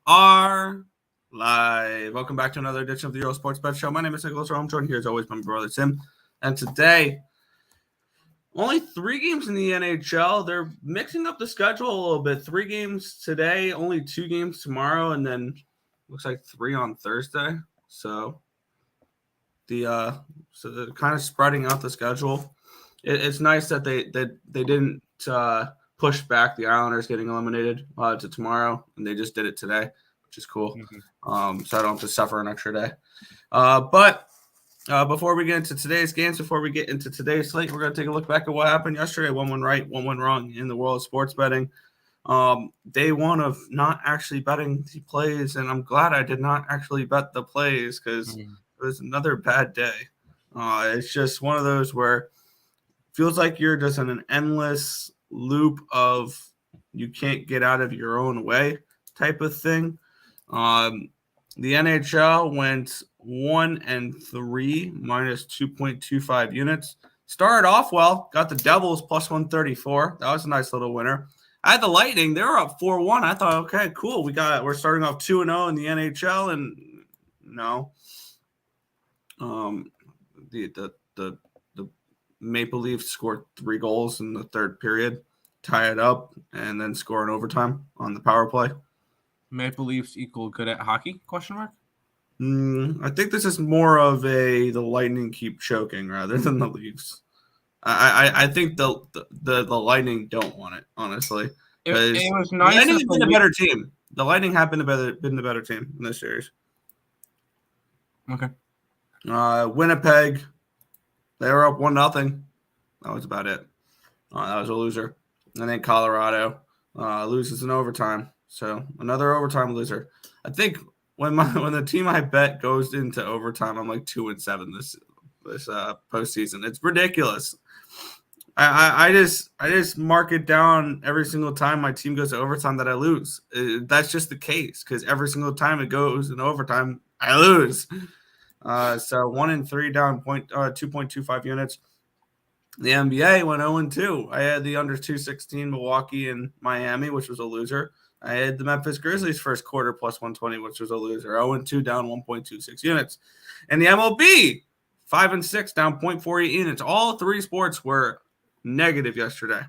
are live. Welcome back to another edition of the Earle Sports Bet Show. My name is Nicholas Earle. I'm joined here as always by my brother Tim. And today, only 3 games in the NHL. They're mixing up the schedule a little bit. 3 games today, only 2 games tomorrow, and then looks like 3 on Thursday. So they're kind of spreading out the schedule. It's nice that they didn't push back the Islanders getting eliminated to tomorrow, and they just did it today, which is cool. Mm-hmm. So I don't have to suffer an extra day. But before we get into today's games, before we get into today's slate, we're going to take a look back at what happened yesterday. One went right, one went wrong in the world of sports betting. Day one of not actually betting the plays, and I'm glad I did not actually bet the plays because it was another bad day. It's just one of those where it feels like you're just in an endless loop of you can't get out of your own way type of thing. The NHL went 1-3 minus 2.25 units. Started off well, got the Devils plus 134. That was a nice little winner. I had the Lightning. They were up 4-1. I thought, okay, cool. We're starting off 2-0 in the NHL, and no. The Maple Leafs scored 3 goals in the third period, tie it up, and then score in overtime on the power play. Maple Leafs equal good at hockey? ? I think this is more of the Lightning keep choking rather than the Leafs. I think the Lightning don't want it, honestly. It was nice. The Lightning have been a better team. The Lightning have been the better team in this series. Okay. Winnipeg, they were up 1-0. That was about it. That was a loser. And then Colorado loses in overtime. So another overtime loser. I think when the team I bet goes into overtime, I'm like 2-7 this postseason. It's ridiculous. I just mark it down every single time my team goes to overtime that I lose. That's just the case because every single time it goes in overtime, I lose. So 1-3 down 2.25 units. The NBA went 0-2. I had the under 216 Milwaukee and Miami, which was a loser. I had the Memphis Grizzlies first quarter plus 120, which was a loser. 0-2 down 1.26 units. And the MLB 5-6 down 0.48 units. All 3 sports were negative yesterday.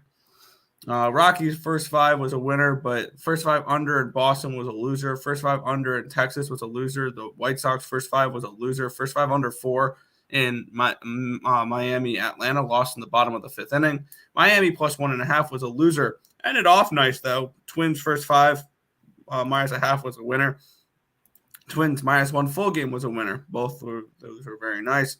Rockies first 5 was a winner, but first 5 under in Boston was a loser. First 5 under in Texas was a loser. The White Sox first 5 was a loser. First 5 under 4 in Miami, Atlanta lost in the bottom of the 5th inning. Miami plus 1.5 was a loser. Ended off nice though. Twins first 5 minus a half was a winner. Twins minus 1 full game was a winner. Those were very nice.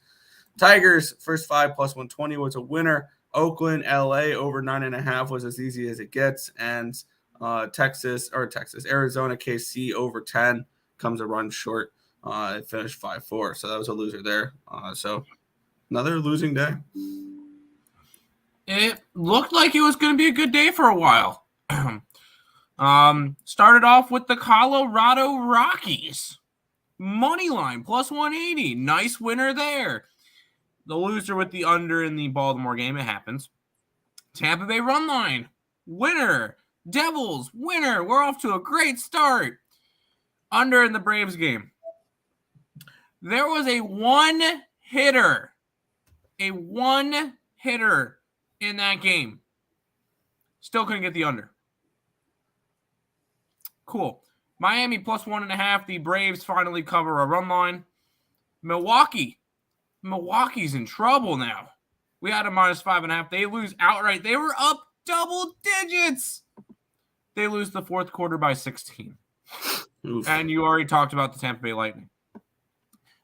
Tigers first 5 plus 120 was a winner. Oakland, LA over 9.5 was as easy as it gets, and Arizona, KC over 10 comes a run short. It finished 5-4, so that was a loser there. So another losing day. It looked like it was going to be a good day for a while. Started off with the Colorado Rockies. Money line, plus 180. Nice winner there. The loser with the under in the Baltimore game, it happens. Tampa Bay run line, winner. Devils, winner. We're off to a great start. Under in the Braves game. There was a one-hitter in that game. Still couldn't get the under. Cool. Miami plus 1.5. The Braves finally cover a run line. Milwaukee's in trouble now. We had a minus 5.5. They lose outright. They were up double digits. They lose the fourth quarter by 16. Oof. And you already talked about the Tampa Bay Lightning.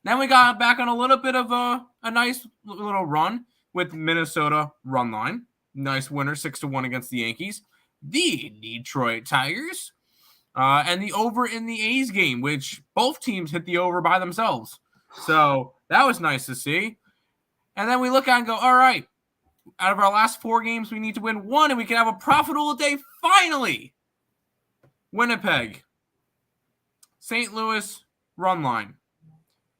Then we got back on a little bit of a nice little run with Minnesota run line. Nice winner, 6-1 against the Yankees. The Detroit Tigers. And the over in the A's game, which both teams hit the over by themselves. So that was nice to see. And then we look at and go, all right, out of our last 4 games, we need to win 1, and we can have a profitable day finally. Winnipeg. St. Louis run line.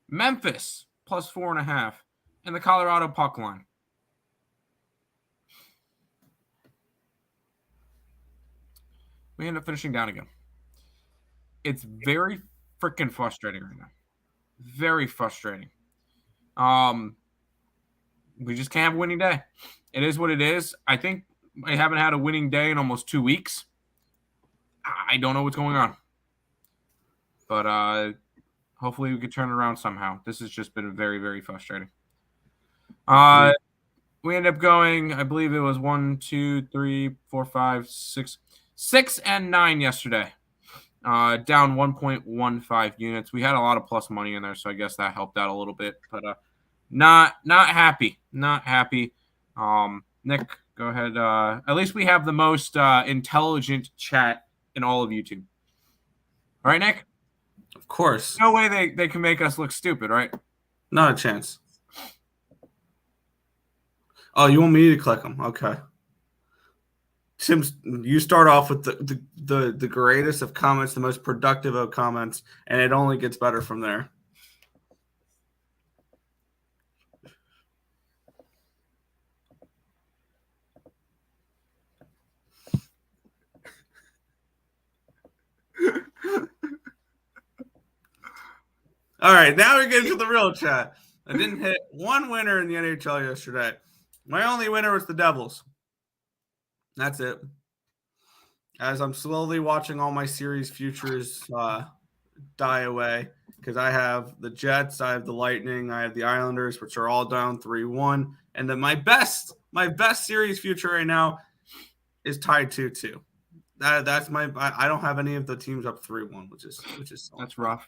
Memphis plus 4.5. And the Colorado puck line. We end up finishing down again. It's very freaking frustrating right now. Very frustrating. We just can't have a winning day. It is what it is. I think I haven't had a winning day in almost 2 weeks. I don't know what's going on. But hopefully we could turn it around somehow. This has just been very, very frustrating. We ended up going, I believe it was 1, 2, 3, 4, 5, 6, 6 and 9 yesterday. Down 1.15 units. We had a lot of plus money in there, so I guess that helped out a little bit. But not happy. Not happy. Nick, go ahead. At least we have the most intelligent chat in all of YouTube. All right, Nick? Of course. No way they can make us look stupid, right? Not a chance. Oh, you want me to click them? Okay. Sims, you start off with the greatest of comments, the most productive of comments, and it only gets better from there. All right, now we get into the real chat. I didn't hit one winner in the NHL yesterday. My only winner was the Devils. That's it. As I'm slowly watching all my series futures die away, because I have the Jets, I have the Lightning, I have the Islanders, which are all down 3-1, and then my best series future right now is tied 2-2. That's my. I don't have any of the teams up 3-1, which is that's rough.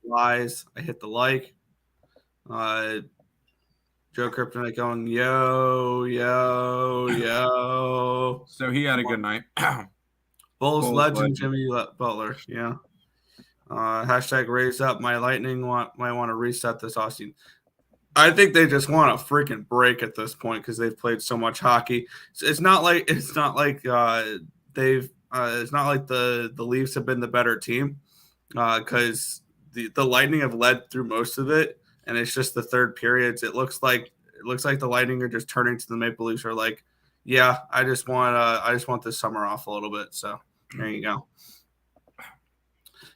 Lies. I hit the like. Joe Kryptonite going yo. So he had a good night. Bulls legend Jimmy Butler. Yeah. Hashtag raise up. My Lightning might want to reset this Austin. I think they just want a freaking break at this point because they've played so much hockey. It's not like the Leafs have been the better team because the Lightning have led through most of it, and it's just the third periods. It looks like the Lightning are just turning to the Maple Leafs are like, yeah, I just want this summer off a little bit. So there you go.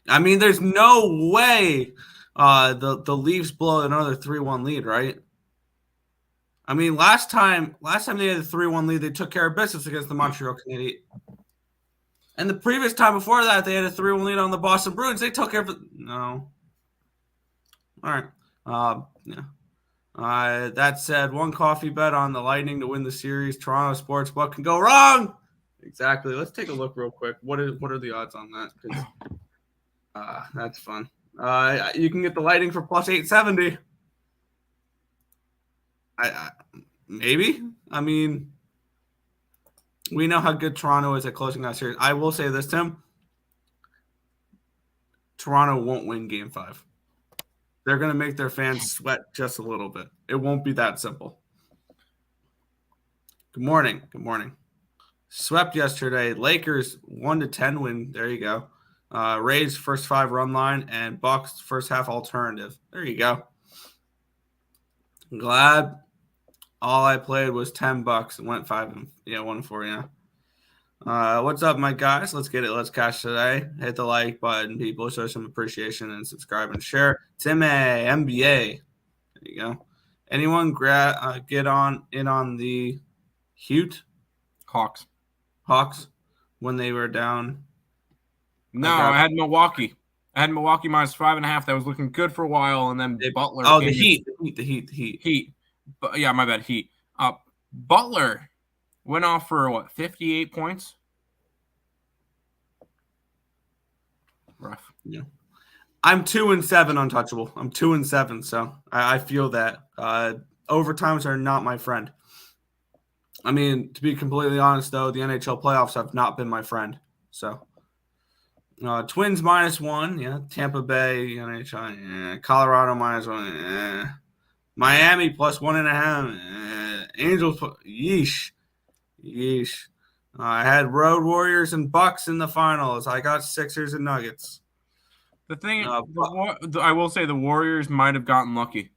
I mean, there's no way the Leafs blow another 3-1 lead, right? I mean, last time they had a 3-1 lead, they took care of business against the Montreal Canadiens. And the previous time before that, they had a 3-1 lead on the Boston Bruins. They took care of it. No. All right. Yeah. That said, one coffee bet on the Lightning to win the series. Toronto sports. What can go wrong? Exactly. Let's take a look real quick. What are the odds on that? Because that's fun. You can get the Lightning for plus 870. Maybe. I mean, we know how good Toronto is at closing that series. I will say this, Tim. Toronto won't win Game 5. They're going to make their fans sweat just a little bit. It won't be that simple. Good morning. Swept yesterday. Lakers 1-10 win. There you go. Rays first 5 run line and Bucks first half alternative. There you go. I'm glad all I played was $10 and went 1-4. Yeah. What's up, my guys? Let's get it. Let's cash today. Hit the like button, people. Show some appreciation and subscribe and share. Tim NBA. There you go. Anyone get in on the Hawks when they were down? No, I had Milwaukee. I had Milwaukee minus 5.5. That was looking good for a while, and then Butler. Oh, the Heat. But yeah, my bad. Heat. Butler went off for 58 points. Rough. Yeah. I'm 2-7 untouchable. I'm 2-7, so I feel that. Overtimes are not my friend. I mean, to be completely honest, though, the NHL playoffs have not been my friend. So, Twins -1, yeah. Tampa Bay, NHL, yeah. Colorado -1, yeah. Miami +1.5. Angels, yeesh. I had Road Warriors and Bucks in the finals. I got Sixers and Nuggets. The thing, I will say the Warriors might have gotten lucky.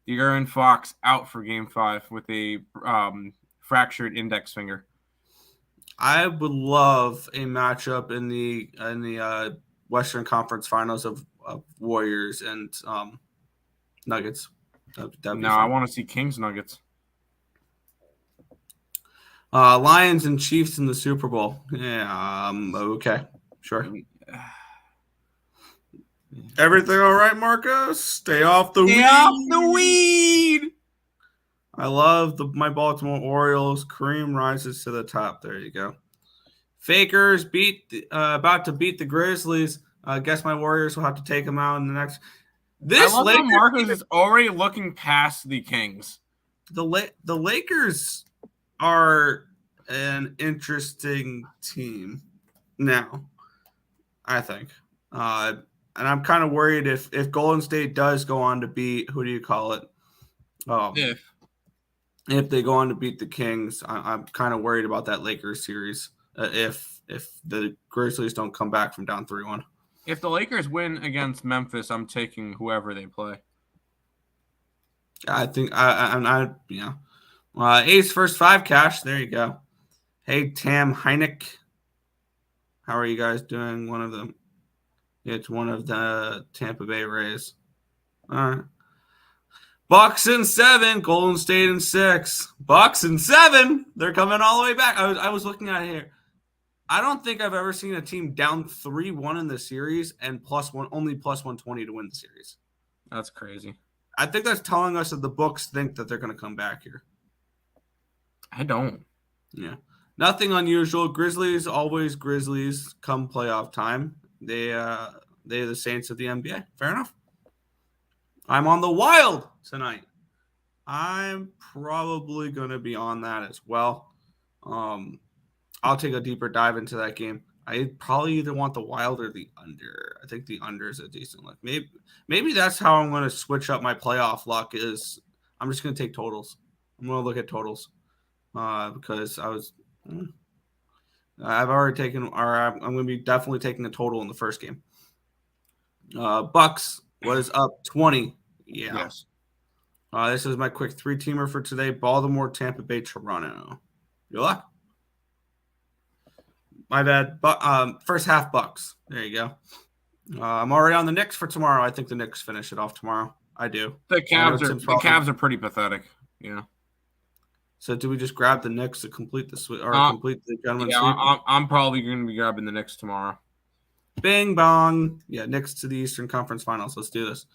De'Aaron Fox out for Game 5 with a fractured index finger. I would love a matchup in the Western Conference Finals of Warriors and Nuggets. That'd be No, fun. I want to see Kings Nuggets. Lions and Chiefs in the Super Bowl. Yeah, okay, sure. Everything all right, Marcos? Stay off the weed. Stay off the weed. I love my Baltimore Orioles. Kareem rises to the top. There you go. Fakers about to beat the Grizzlies. I guess my Warriors will have to take them out in the next. I love how Marcos is already looking past the Kings. The Lakers are an interesting team now, I think. And I'm kind of worried if Golden State does go on to beat, who do you call it? If they go on to beat the Kings, I'm kind of worried about that Lakers series if the Grizzlies don't come back from down 3-1. If the Lakers win against Memphis, I'm taking whoever they play. I think Ace first 5 cash. There you go. Hey, Tam Heineck. How are you guys doing? One of them. It's one of the Tampa Bay Rays. All right. Bucks in 7, Golden State in 6. Bucks in 7. They're coming all the way back. I was looking at it here. I don't think I've ever seen a team down 3-1 in the series and only plus 120 to win the series. That's crazy. I think that's telling us that the books think that they're going to come back here. I don't. Yeah. Nothing unusual. Grizzlies, always Grizzlies come playoff time. They're the Saints of the NBA. Fair enough. I'm on the Wild tonight. I'm probably going to be on that as well. I'll take a deeper dive into that game. I probably either want the Wild or the under. I think the under is a decent look. Maybe that's how I'm going to switch up my playoff luck is I'm just going to take totals. I'm going to look at totals because I've already taken, or I'm going to be definitely taking a total in the first game. Bucks was up 20. Yeah. Yes. This is my quick 3-teamer for today. Baltimore, Tampa Bay, Toronto. Good luck. My bad. First half Bucks. There you go. I'm already on the Knicks for tomorrow. I think the Knicks finish it off tomorrow. I do. The Cavs are pretty pathetic. Yeah. So do we just grab the Knicks to complete the complete the gentleman's sweep? Yeah, I'm probably going to be grabbing the Knicks tomorrow. Bing bong. Yeah, Knicks to the Eastern Conference Finals. Let's do this.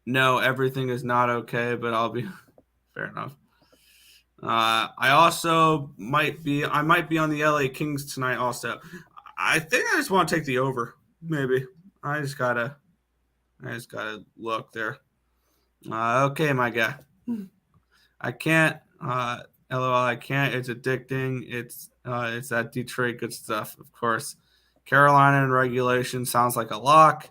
No, everything is not okay, but I'll be fair enough. I also might be on the LA Kings tonight also. I think I just want to take the over, maybe. I just gotta look there. Okay, my guy. I can't LOL, I can't. It's addicting. It's that Detroit good stuff, of course. Carolina in regulation sounds like a lock.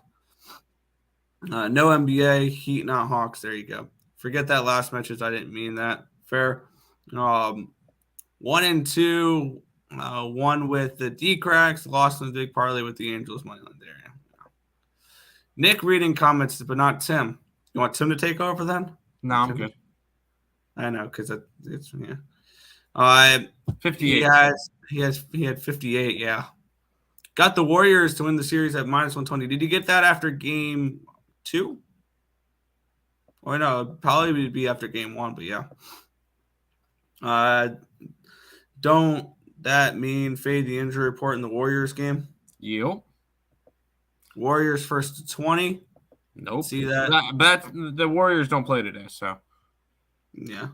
No NBA, Heat, not Hawks. There you go. Forget that last message. I didn't mean that. Fair. 1 and 2, one with the D-Cracks, lost in the big parlay with the Angels money line there. Yeah. Nick reading comments, but not Tim. You want Tim to take over then? No, I'm good. I know because it's 58. He had 58. Yeah. Got the Warriors to win the series at minus 120. Did you get that after game 2? Or no, probably would be after game 1, but yeah. Don't that mean fade the injury report in the Warriors game? Yep. Warriors first to 20. Nope. See that? But the Warriors don't play today, so. Yeah.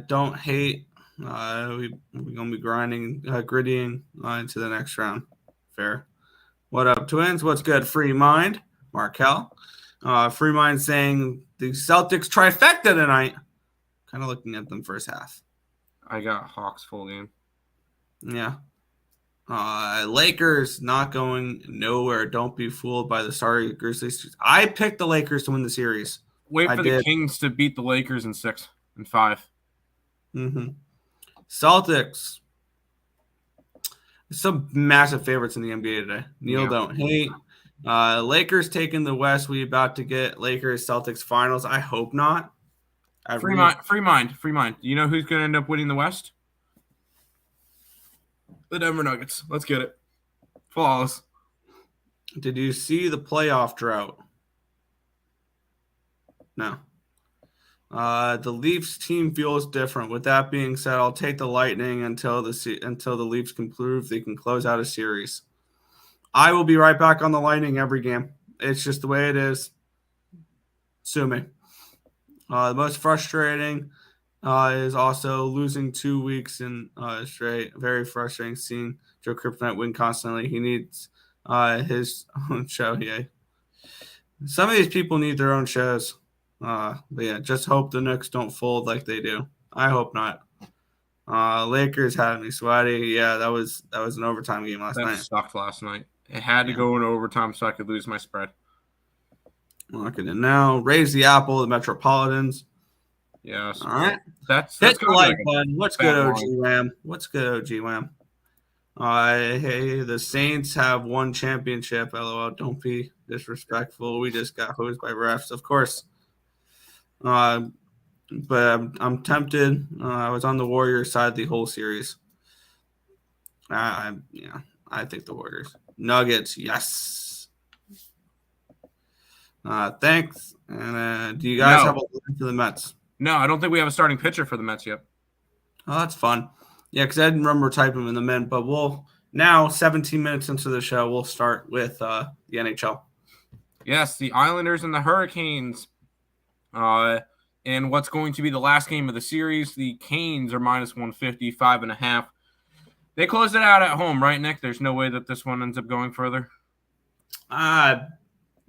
Don't hate. We're going to be grinding, grittying into the next round. Fair. What up, Twins? What's good? Free Mind. Markel. Free Mind saying the Celtics trifecta tonight. Kind of looking at them first half. I got Hawks full game. Yeah. Lakers not going nowhere. Don't be fooled by the sorry Grizzlies. I picked the Lakers to win the series. Wait for the Kings to beat the Lakers in 6 and 5. Mm-hmm. Celtics. Some massive favorites in the NBA today. Neil don't hate. Lakers taking the West. We about to get Lakers Celtics finals. I hope not. Free mind. You know who's going to end up winning the West? The Denver Nuggets. Let's get it. Flawless. Did you see the playoff drought? No. The Leafs team feels different. With that being said, I'll take the Lightning until the Leafs can prove they can close out a series. I will be right back on the Lightning every game. It's just the way it is. Sue me. The most frustrating is also losing 2 weeks in straight. Very frustrating seeing Joe Kryptonite win constantly. He needs his own show. Yeah, some of these people need their own shows. But yeah, just hope the Knicks don't fold like they do. I hope not. Lakers had me sweaty. Yeah, that was an overtime game last night. That sucked last night. It had to go into overtime so I could lose my spread. Look at it now. Raise the apple, the Metropolitans. Yes. All right. That's hit the like like button. What's good, OG Wham? What's good, OG Wham? Hey, the Saints have one championship. LOL. Don't be disrespectful. We just got hosed by refs, of course. But I'm tempted. I was on the Warriors side the whole series. I think the Warriors. Nuggets, yes. Thanks. And do you guys have a line for the Mets? No, I don't think we have a starting pitcher for the Mets yet. Oh, that's fun. Yeah, because I didn't remember typing in the mint, but we'll now 17 minutes into the show, we'll start with the NHL. Yes, the Islanders and the Hurricanes. And what's going to be the last game of the series, the Canes are minus 150, 5.5. They closed it out at home, right, Nick? There's no way that this one ends up going further. Yeah,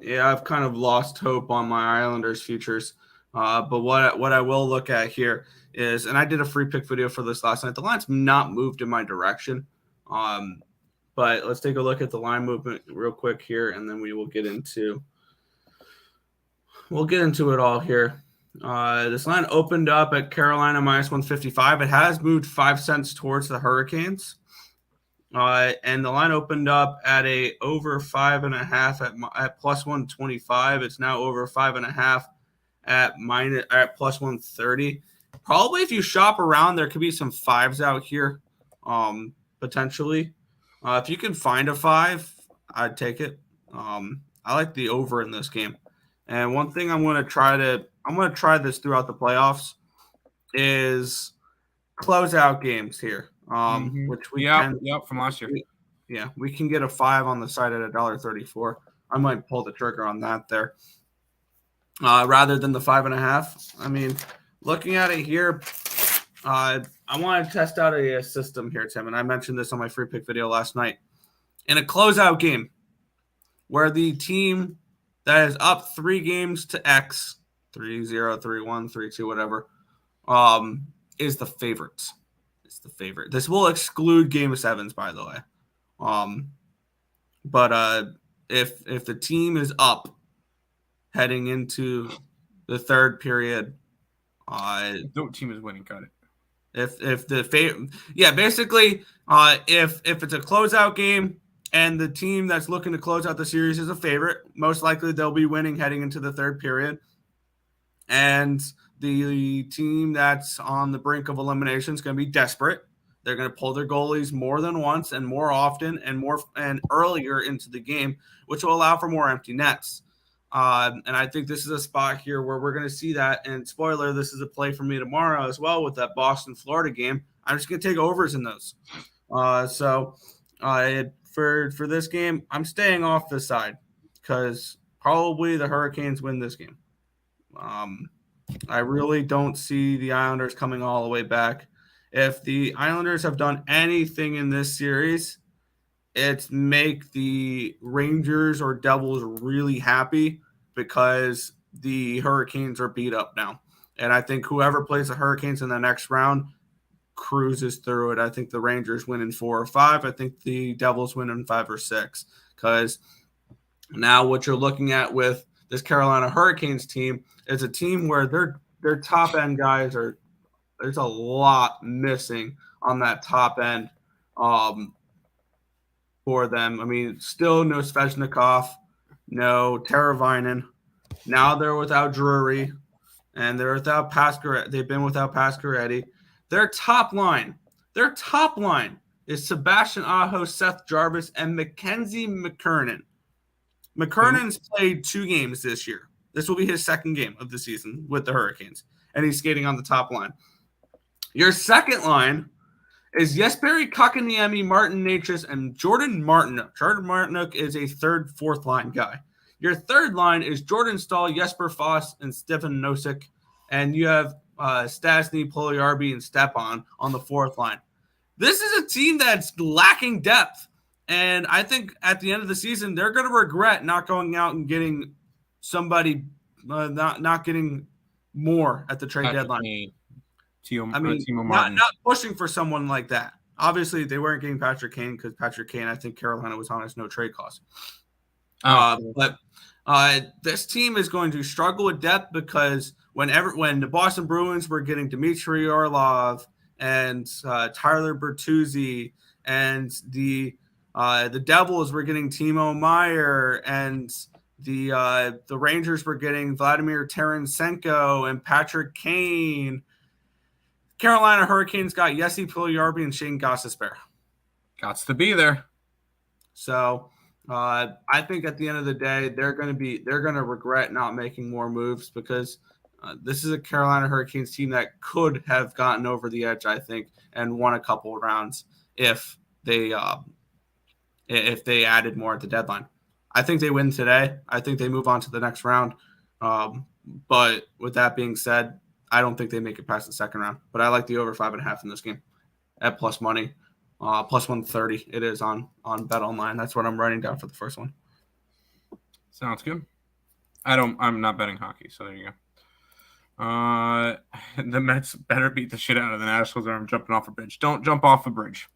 I've kind of lost hope on my Islanders futures. But what I will look at here is, and I did a free pick video for this last night. The line's not moved in my direction. But let's take a look at the line movement real quick here, and then we will get into it all here. This line opened up at Carolina minus 155. It has moved 5 cents towards the Hurricanes. And the line opened up at a over 5.5 at plus 125. It's now over 5.5 at plus 130. Probably if you shop around, there could be some fives out here, potentially. If you can find a 5, I'd take it. I like the over in this game. And one thing I'm going to try this throughout the playoffs is close out games here. Which we can from last year. We can get a 5 on the side at $1.34. I might pull the trigger on that there. Rather than the 5.5. I mean, looking at it here, I want to test out a system here, Tim, and I mentioned this on my free pick video last night. In a closeout game where the team that is up 3 games to X, 3-0, 3-1, 3-2, whatever, is the favorites. It's the favorite. This will exclude Game 7s, by the way. But if the team is up heading into the third period, no team is winning. Got it. If basically, if it's a closeout game and the team that's looking to close out the series is a favorite, most likely they'll be winning heading into the third period. And the team that's on the brink of elimination is going to be desperate. They're going to pull their goalies more than once and more often and earlier into the game, which will allow for more empty nets. And I think this is a spot here where we're going to see that. And spoiler, this is a play for me tomorrow as well with that Boston-Florida game. I'm just going to take overs in those. For this game, I'm staying off this side because probably the Hurricanes win this game. I really don't see the Islanders coming all the way back. If the Islanders have done anything in this series, it's make the Rangers or Devils really happy because the Hurricanes are beat up now. And I think whoever plays the Hurricanes in the next round cruises through it. I think the Rangers win in 4 or 5. I think the Devils win in 5 or 6. Because now what you're looking at with this Carolina Hurricanes team is a team where their top end guys there's a lot missing on that top end for them. I mean, still no Svechnikov, no Teravainen. Now they're without Drury, and they're without Pasquarelli. They've been without Pasquarelli. Their top line is Sebastian Aho, Seth Jarvis, and Mackenzie McKernan. McKernan's played 2 games this year. This will be his second game of the season with the Hurricanes, and he's skating on the top line. Your second line is Jesperi Kotkaniemi, Martin Necas, and Jordan Martinook. Jordan Martinook is a third, fourth line guy. Your third line is Jordan Stahl, Jesper Foss, and Stefan Nosek. And you have Stasny, Puljujärvi, and Stepan on the fourth line. This is a team that's lacking depth. And I think at the end of the season, they're going to regret not going out and getting somebody, not getting more at the trade deadline. Not pushing for someone like that. Obviously, they weren't getting Patrick Kane because Patrick Kane, I think Carolina was on his no trade clause. But this team is going to struggle with depth because when the Boston Bruins were getting Dmitry Orlov and Tyler Bertuzzi, and the Devils were getting Timo Meier, and the Rangers were getting Vladimir Tarasenko and Patrick Kane, Carolina Hurricanes got Jesse Puljujärvi and Shane Gostisbehere. Gots to be there. So I think at the end of the day, they're going to regret not making more moves because this is a Carolina Hurricanes team that could have gotten over the edge, I think, and won a couple of rounds if they added more at the deadline. I think they win today. I think they move on to the next round. But with that being said, I don't think they make it past the second round. But I like the over 5.5 in this game at plus money. Plus 130 it is on BetOnline. That's what I'm writing down for the first one. Sounds good. I'm not betting hockey, so there you go. The Mets better beat the shit out of the Nationals or I'm jumping off a bridge. Don't jump off a bridge.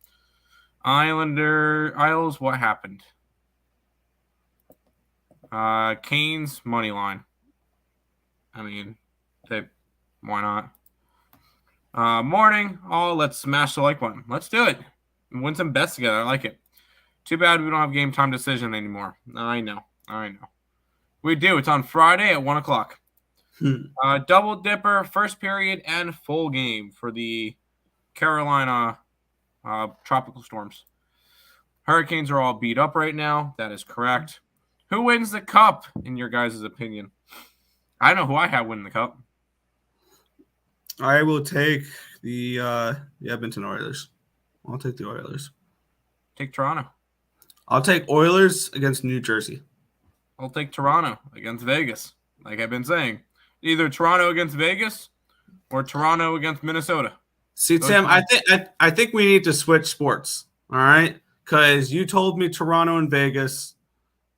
Isles, what happened? Canes money line. I mean, why not? Morning. Oh, let's smash the like button. Let's do it. Win some bets together. I like it. Too bad we don't have game time decision anymore. I know. We do. It's on Friday at 1 o'clock. Double dipper, first period, and full game for the Carolina tropical storms. Hurricanes are all beat up right now. That is correct. Who wins the cup, in your guys' opinion? I know who I have winning the cup. I will take the Edmonton Oilers. I'll take the Oilers. Take Toronto. I'll take Oilers against New Jersey. I'll take Toronto against Vegas. Like I've been saying. Either Toronto against Vegas or Toronto against Minnesota. See, Tim, I think we need to switch sports, all right? Because you told me Toronto and Vegas,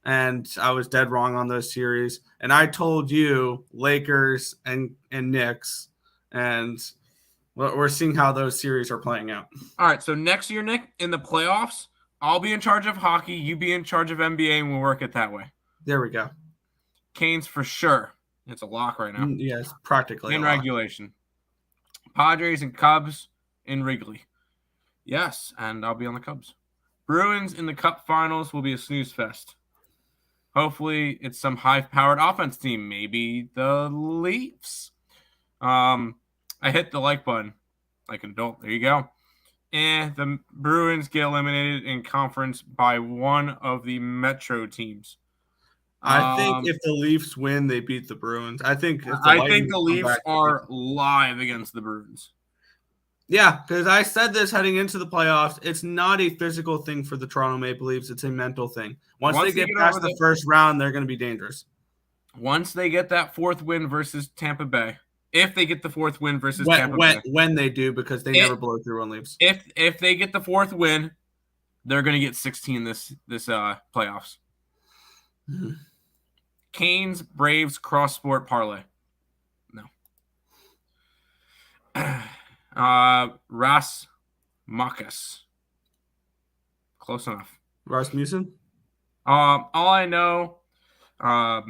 and I was dead wrong on those series. And I told you Lakers and Knicks, and we're seeing how those series are playing out. All right, so next year, Nick, in the playoffs, I'll be in charge of hockey, you be in charge of NBA, and we'll work it that way. There we go. Canes for sure. It's a lock right now. Yes, practically. In regulation. Padres and Cubs in Wrigley. Yes, and I'll be on the Cubs. Bruins in the Cup Finals will be a snooze fest. Hopefully, it's some high-powered offense team. Maybe the Leafs. I hit the like button like an adult. There you go. And the Bruins get eliminated in conference by one of the Metro teams. I think if the Leafs win, they beat the Bruins. I think the Leafs are live against the Bruins. Yeah, because I said this heading into the playoffs. It's not a physical thing for the Toronto Maple Leafs. It's a mental thing. Once they get past the first round, they're going to be dangerous. Once they get that fourth win versus Tampa Bay. If they get the fourth win versus Tampa Bay. When they do, because they never blow through on Leafs. If they get the fourth win, they're going to get 16 this playoffs. Mm-hmm. Canes, Braves, cross-sport parlay. No. Rasmussen. Close enough. Rasmussen? All I know, now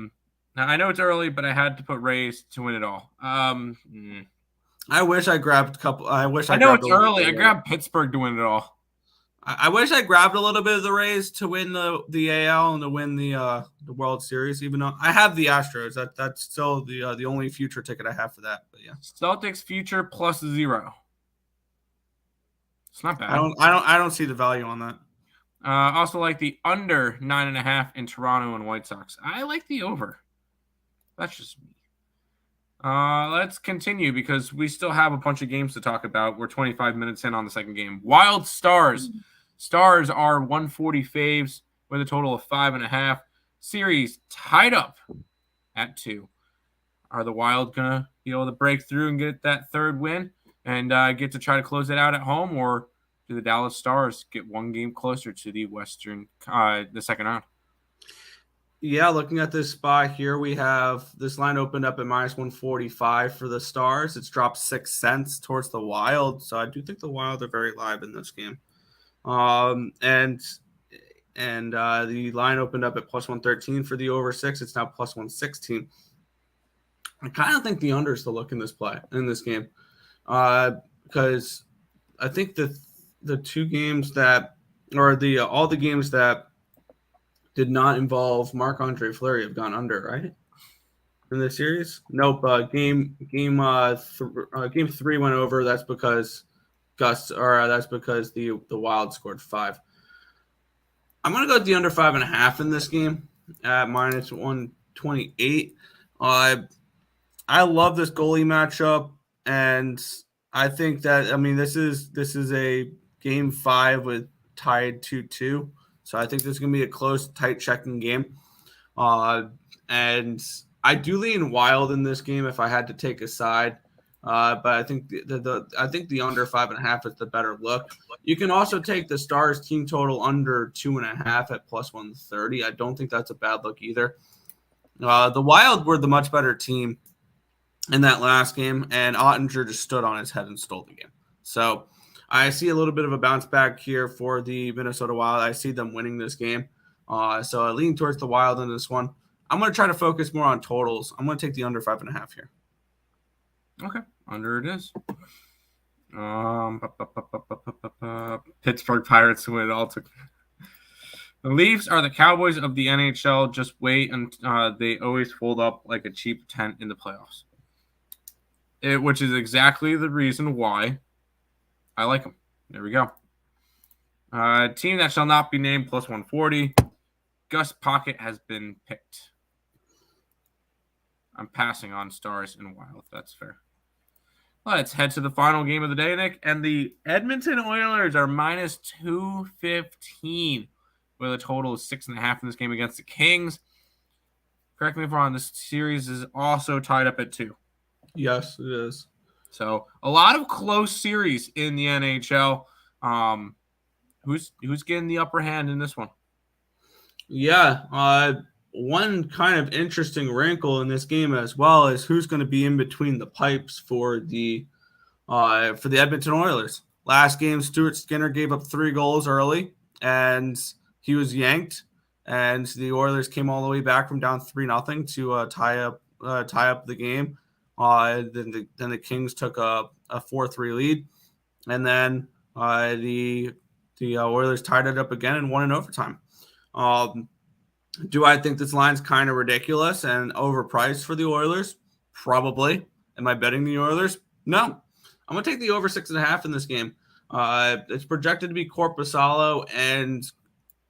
I know it's early, but I had to put Rays to win it all. I wish I grabbed a couple. I know it's early. I grabbed Pittsburgh to win it all. I wish I grabbed a little bit of the Rays to win the AL and to win the World Series, even though I have the Astros. That's still the only future ticket I have for that. But yeah, Celtics future plus 0. It's not bad. I don't see the value on that. Also like the under 9.5 in Toronto and White Sox. I like the over. That's just me. Let's continue because we still have a bunch of games to talk about. We're 25 minutes in on the second game. Wild Stars. Stars are 140 faves with a total of 5.5. Series tied up at 2. Are the Wild going to be able to break through and get that third win and get to try to close it out at home? Or do the Dallas Stars get one game closer to the the second round? Yeah, looking at this spot here, we have this line opened up at minus 145 for the Stars. It's dropped 6 cents towards the Wild. So I do think the Wild are very live in this game. And the line opened up at plus 113 for the over 6. It's now plus 116. I kind of think the under is the look in this game. Because I think the two games that, or all the games that did not involve Marc-Andre Fleury have gone under, right? In this series? Nope. Game 3 went over. That's because the Wild scored 5. I'm gonna go with the under 5.5 in this game at minus 128. I love this goalie matchup, and I think that this is a game 5 with tied 2-2. So I think this is going to be a close, tight checking game. And I do lean Wild in this game if I had to take a side. But I think the under 5.5 is the better look. You can also take the Stars team total under 2.5 at plus 130. I don't think that's a bad look either. The Wild were the much better team in that last game, and Ottinger just stood on his head and stole the game. So I see a little bit of a bounce back here for the Minnesota Wild. I see them winning this game. So I lean towards the Wild in this one. I'm going to try to focus more on totals. I'm going to take the under 5.5 here. Okay, under it is. Pittsburgh Pirates win. It all took. The Leafs are the Cowboys of the NHL. Just wait, and they always fold up like a cheap tent in the playoffs. Which is exactly the reason why I like them. There we go. Team that shall not be named plus 140. Gus Pocket has been picked. I'm passing on Stars and Wild. That's fair. Let's head to the final game of the day, Nick. And the Edmonton Oilers are minus 215 with a total of 6.5 in this game against the Kings. Correct me if I'm wrong. This series is also tied up at 2. Yes, it is. So a lot of close series in the NHL. Who's getting the upper hand in this one? Yeah. One kind of interesting wrinkle in this game as well is who's going to be in between the pipes for the Edmonton Oilers. Last game, Stuart Skinner gave up 3 goals early, and he was yanked. And the Oilers came all the way back from down 3-0 to tie up the game. Then the Kings took a 4-3 lead, and then the Oilers tied it up again and won in overtime. Do I think this line's kind of ridiculous and overpriced for the Oilers? Probably. Am I betting the Oilers? No. I'm going to take the over 6.5 in this game. It's projected to be Korpisalo, and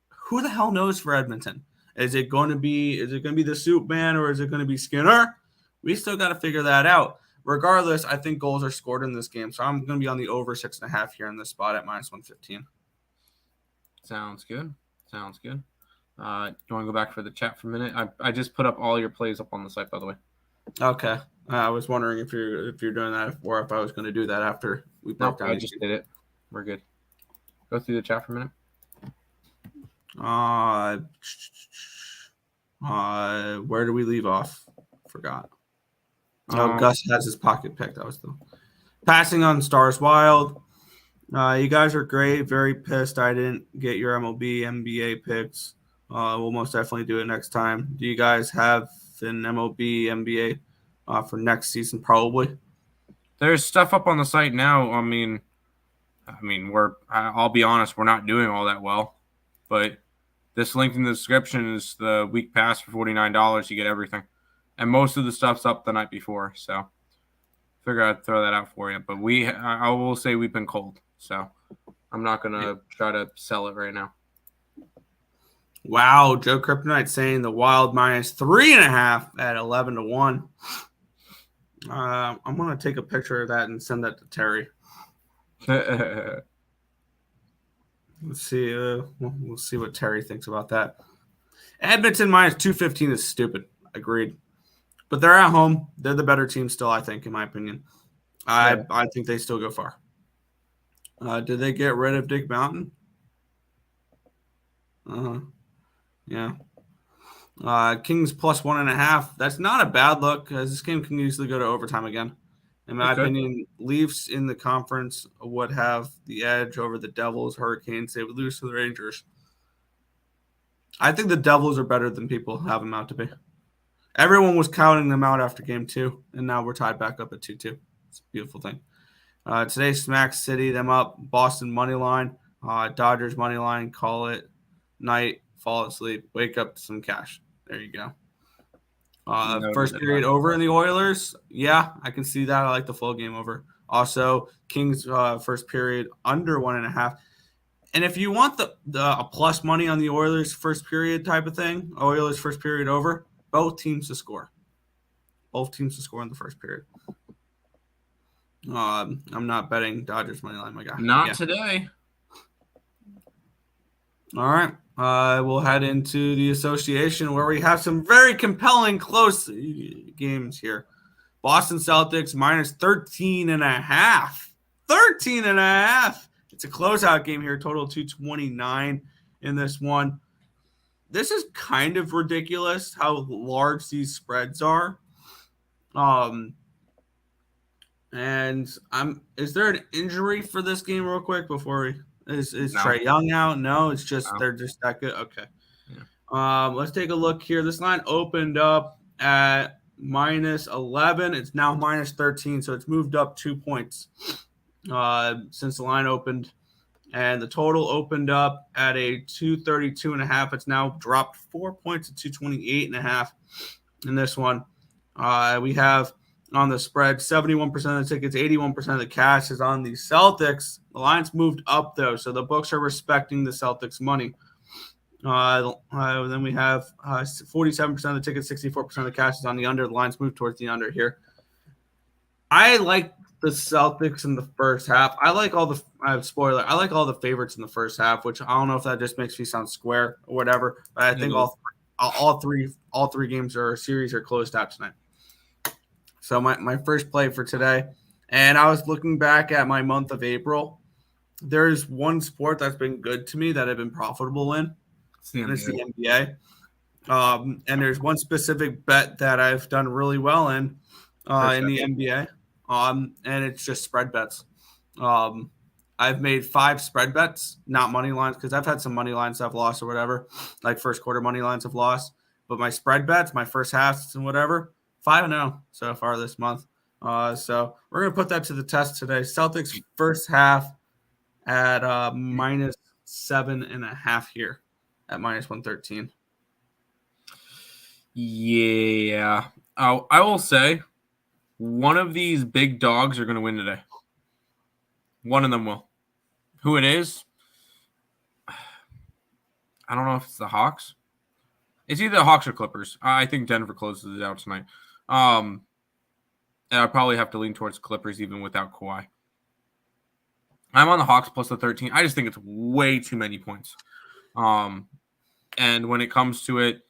who the hell knows for Edmonton? Is it going to be the Soup Man, or is it going to be Skinner? We still got to figure that out. Regardless, I think goals are scored in this game, so I'm going to be on the over 6.5 here in this spot at minus 115. Sounds good. You want to go back for the chat for a minute? I just put up all your plays up on the site, by the way. Okay. I was wondering if you're doing that, or if I was going to do that after we broke down. I just did it. We're good. Go through the chat for a minute. Where do we leave off? Forgot. Gus has his pocket pick. That was the passing on Stars Wild. You guys are great. Very pissed I didn't get your MLB, NBA picks. We'll most definitely do it next time. Do you guys have an MLB, NBA for next season? Probably. There's stuff up on the site now. I mean, I'll be honest, we're not doing all that well, but this link in the description is the week pass for $49. You get everything, and most of the stuff's up the night before. So, figure I'd throw that out for you. But I will say we've been cold, so I'm not gonna try to sell it right now. Wow, Joe Kryptonite saying the Wild -3.5 at 11-1. I'm gonna take a picture of that and send that to Terry. Let's see. We'll see what Terry thinks about that. Edmonton -215 is stupid. Agreed. But they're at home. They're the better team still, I think, in my opinion. I think they still go far. Did they get rid of Dick Mountain? Yeah. Kings +1.5. That's not a bad look, because this game can easily go to overtime again. In my opinion, Leafs in the conference would have the edge over the Devils, Hurricanes. They would lose to the Rangers. I think the Devils are better than people have them out to be. Everyone was counting them out after game 2, and now we're tied back up at 2-2. It's a beautiful thing. Today, Smack City, them up. Boston money line, Dodgers money line. Call it night, fall asleep, wake up to some cash. There you go. First period over in the Oilers. Yeah, I can see that. I like the full game over. Also, Kings first period under 1.5. And if you want a plus money on the Oilers first period type of thing, Oilers first period over, both teams to score. Both teams to score in the first period. I'm not betting Dodgers money line, my guy. Not today. All right. We'll head into the association where we have some very compelling close games here. Boston Celtics -13.5. 13.5. It's a closeout game here. Total 229 in this one. This is kind of ridiculous how large these spreads are. And is there an injury for this game real quick before we is No. Trae Young out? No, it's just No. they're just that good. Okay. Yeah. Let's take a look here. This line opened up at -11. It's now -13, so it's moved up 2 points since the line opened. And the total opened up at a 232.5. It's now dropped 4 points to 228.5 in this one. We have on the spread 71% of the tickets, 81% of the cash is on the Celtics. The line's moved up, though, so the books are respecting the Celtics' money. Then we have 47% of the tickets, 64% of the cash is on the under. The line's moved towards the under here. I like the Celtics in the first half. I like all the I like all the favorites in the first half, which I don't know if that just makes me sound square or whatever. But I think all three games or series are closed out tonight. So my first play for today, and I was looking back at my month of April. There's one sport that's been good to me that I've been profitable in, and it's the NBA. And there's one specific bet that I've done really well in the NBA. And it's just spread bets. I've made 5 spread bets, not money lines, because I've had some money lines I've lost or whatever, like first quarter money lines I've lost. But my spread bets, my first halves and whatever, 5-0 so far this month. So we're going to put that to the test today. Celtics first half at -7.5 here at -113. Yeah. I will say one of these big dogs are going to win today. One of them will. Who it is, I don't know if it's the Hawks. It's either the Hawks or Clippers. I think Denver closes it out tonight. And I'll probably have to lean towards Clippers even without Kawhi. I'm on the Hawks plus the 13. I just think it's way too many points. And when it comes to it,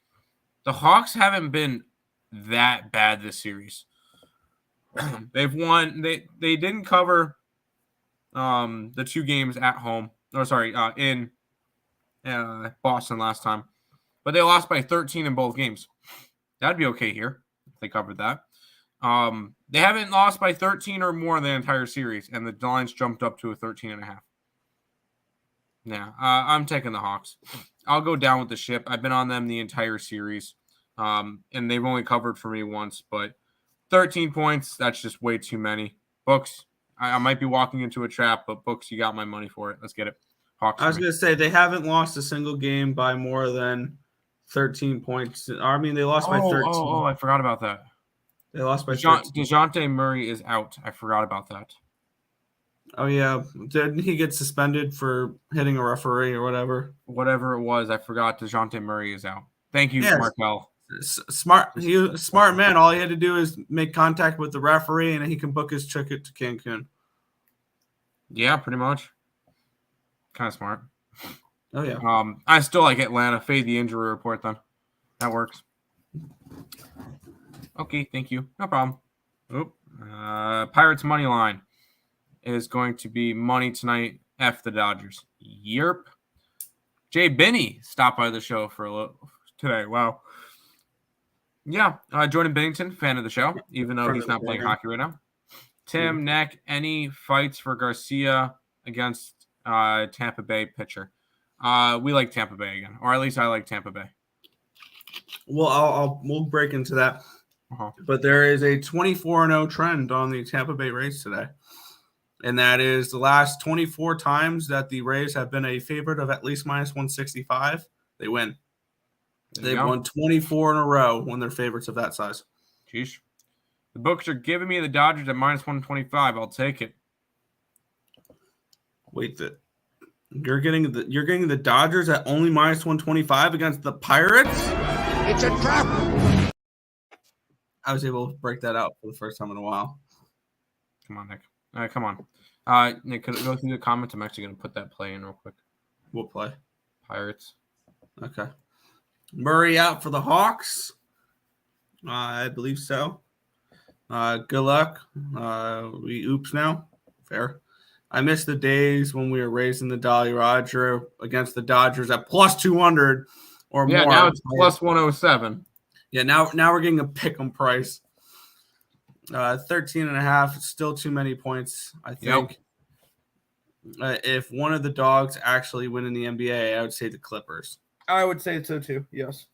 the Hawks haven't been that bad this series. They've won. They didn't cover the 2 games at home. In Boston last time. But they lost by 13 in both games. That'd be okay here if they covered that. They haven't lost by 13 or more in the entire series, and the line's jumped up to a 13.5. Yeah, I'm taking the Hawks. I'll go down with the ship. I've been on them the entire series, and they've only covered for me once, but 13 points, that's just way too many. Books, I might be walking into a trap, but books, you got my money for it. Let's get it. Hawks. I was going to say, they haven't lost a single game by more than 13 points. I mean, they lost by 13. Oh, I forgot about that. They lost by 13. DeJounte Murray is out. I forgot about that. Oh yeah, didn't he get suspended for hitting a referee or whatever? Whatever it was, I forgot. DeJounte Murray is out. Thank you, Yes, Markel. smart. He was a smart man. All he had to do is make contact with the referee, and he can book his ticket to Cancun. Yeah, pretty much. Kind of smart. Oh yeah. I still like Atlanta. Fade the injury report then. That works. Okay, thank you. No problem. Oop. Pirates money line is going to be money tonight. F the Dodgers. Yerp. Jay Binney stopped by the show for a little today. Wow. Yeah, Jordan Bennington, fan of the show, even though he's not playing hockey right now. Tim, Neck, any fights for Garcia against Tampa Bay pitcher? We like Tampa Bay again, or at least I like Tampa Bay. Well, we'll break into that. But there is a 24-0 trend on the Tampa Bay Rays today. And that is the last 24 times that the Rays have been a favorite of at least minus 165, they win. They've won 24 in a row when they're favorites of that size. Jeez. The books are giving me the Dodgers at minus 125. I'll take it. Wait, you're getting the Dodgers at only minus 125 against the Pirates? It's a trap. I was able to break that out for the first time in a while. Come on, Nick. All right, come on. Nick, could go through the comments? I'm actually going to put that play in real quick. We'll play. Pirates. Okay. Murray out for the Hawks. I believe so. Good luck. We oops now. Fair. I miss the days when we were raising the Dolly Roger against the Dodgers at plus 200 or more. Yeah, now it's plus 107. Yeah, now we're getting a pick'em price. 13.5. Still too many points, I think. Yep. If one of the dogs actually win in the NBA, I would say the Clippers. I would say so too. Yes.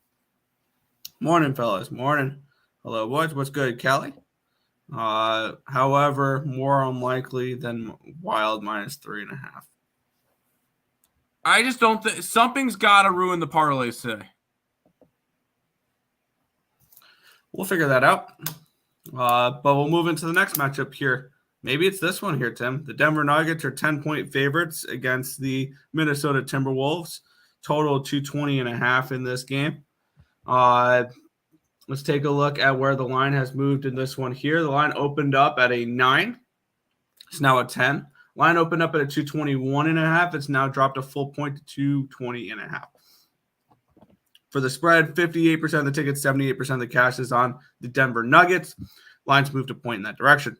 Morning, fellas. Morning. Hello, boys. What's good, Kelly? However, more unlikely than Wild minus 3.5. I just don't think something's got to ruin the parlays today. We'll figure that out. But we'll move into the next matchup here. Maybe it's this one here, Tim. The Denver Nuggets are 10-point favorites against the Minnesota Timberwolves. Total 220.5 in this game. Let's take a look at where the line has moved in this one here. The line opened up at a 9. It's now a 10. Line opened up at a 221.5. It's now dropped a full point to 220.5. For the spread, 58% of the tickets, 78% of the cash is on the Denver Nuggets. Lines moved a point in that direction.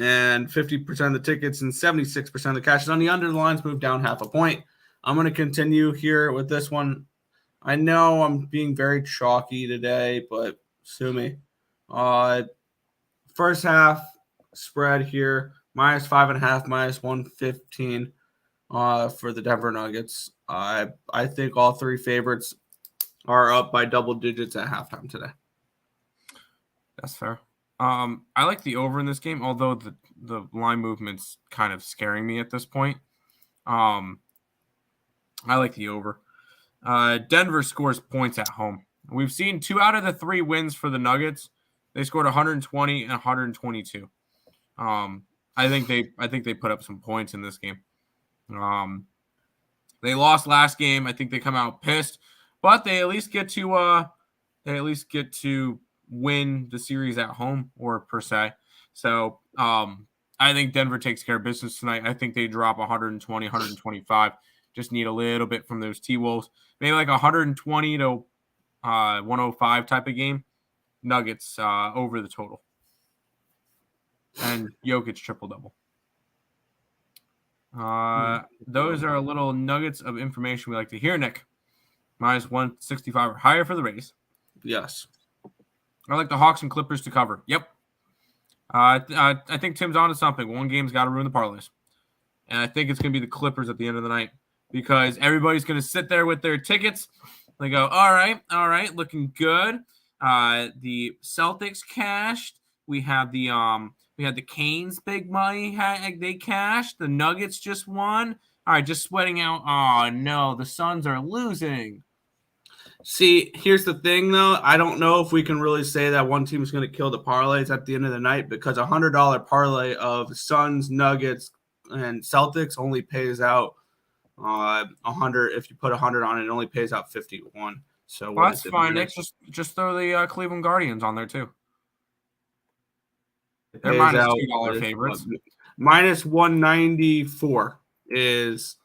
And 50% of the tickets and 76% of the cash is on the under. The lines moved down half a point. I'm going to continue here with this one. I know I'm being very chalky today, but sue me. First half spread here, minus 5.5, minus 115 for the Denver Nuggets. I think all three favorites are up by double digits at halftime today. That's fair. I like the over in this game, although the line movement's kind of scaring me at this point. I like the over. Denver scores points at home. We've seen 2 out of the 3 wins for the Nuggets. They scored 120 and 122. I think they put up some points in this game. They lost last game. I think they come out pissed, but they at least get to win the series at home or per se. So I think Denver takes care of business tonight. I think they drop 120, 125. Just need a little bit from those T-Wolves. Maybe like 120 to 105 type of game. Nuggets over the total. And Jokic triple-double. Those are little nuggets of information we like to hear, Nick. Minus 165 or higher for the Rays. Yes. I like the Hawks and Clippers to cover. Yep. I think Tim's on to something. One game's got to ruin the parlays. And I think it's going to be the Clippers at the end of the night because everybody's going to sit there with their tickets. They go, all right, looking good. The Celtics cashed. We had the Canes big money. They cashed. The Nuggets just won. All right, just sweating out. Oh, no, the Suns are losing. See, here's the thing, though. I don't know if we can really say that one team is going to kill the parlays at the end of the night because a $100 parlay of Suns, Nuggets, and Celtics only pays out 100. If you put 100 on it, it only pays out 51. So Well, what that's is it? fine, Nick. Just throw the Cleveland Guardians on there too. It They're pays minus out $2 favorites. minus 194 is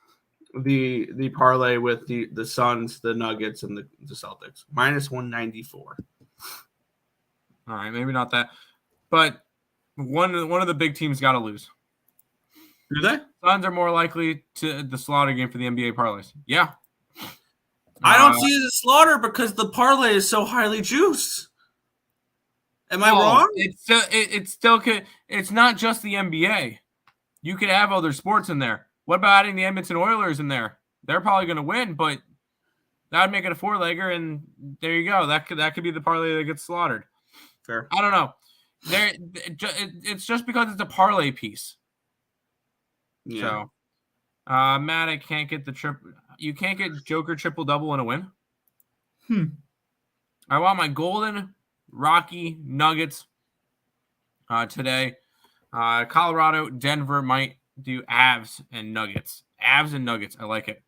the parlay with the Suns, the Nuggets, and the Celtics. Minus 194. All right, maybe not that, but one of the big teams got to lose. Do they? Suns are more likely to the slaughter game for the NBA parlays. Yeah. I don't see the slaughter because the parlay is so highly juiced. Am I wrong? It's still it's not just the NBA. You could have other sports in there. What about adding the Edmonton Oilers in there? They're probably going to win, but that would make it a 4-legger, and there you go. That could be the parlay that gets slaughtered. Fair. I don't know. It's just because it's a parlay piece. Yeah. So, Matt, I can't get the triple. You can't get Joker triple-double in a win. I want my Golden Rocky Nuggets today. Colorado, Denver might do Avs and Nuggets. Avs and Nuggets. I like it.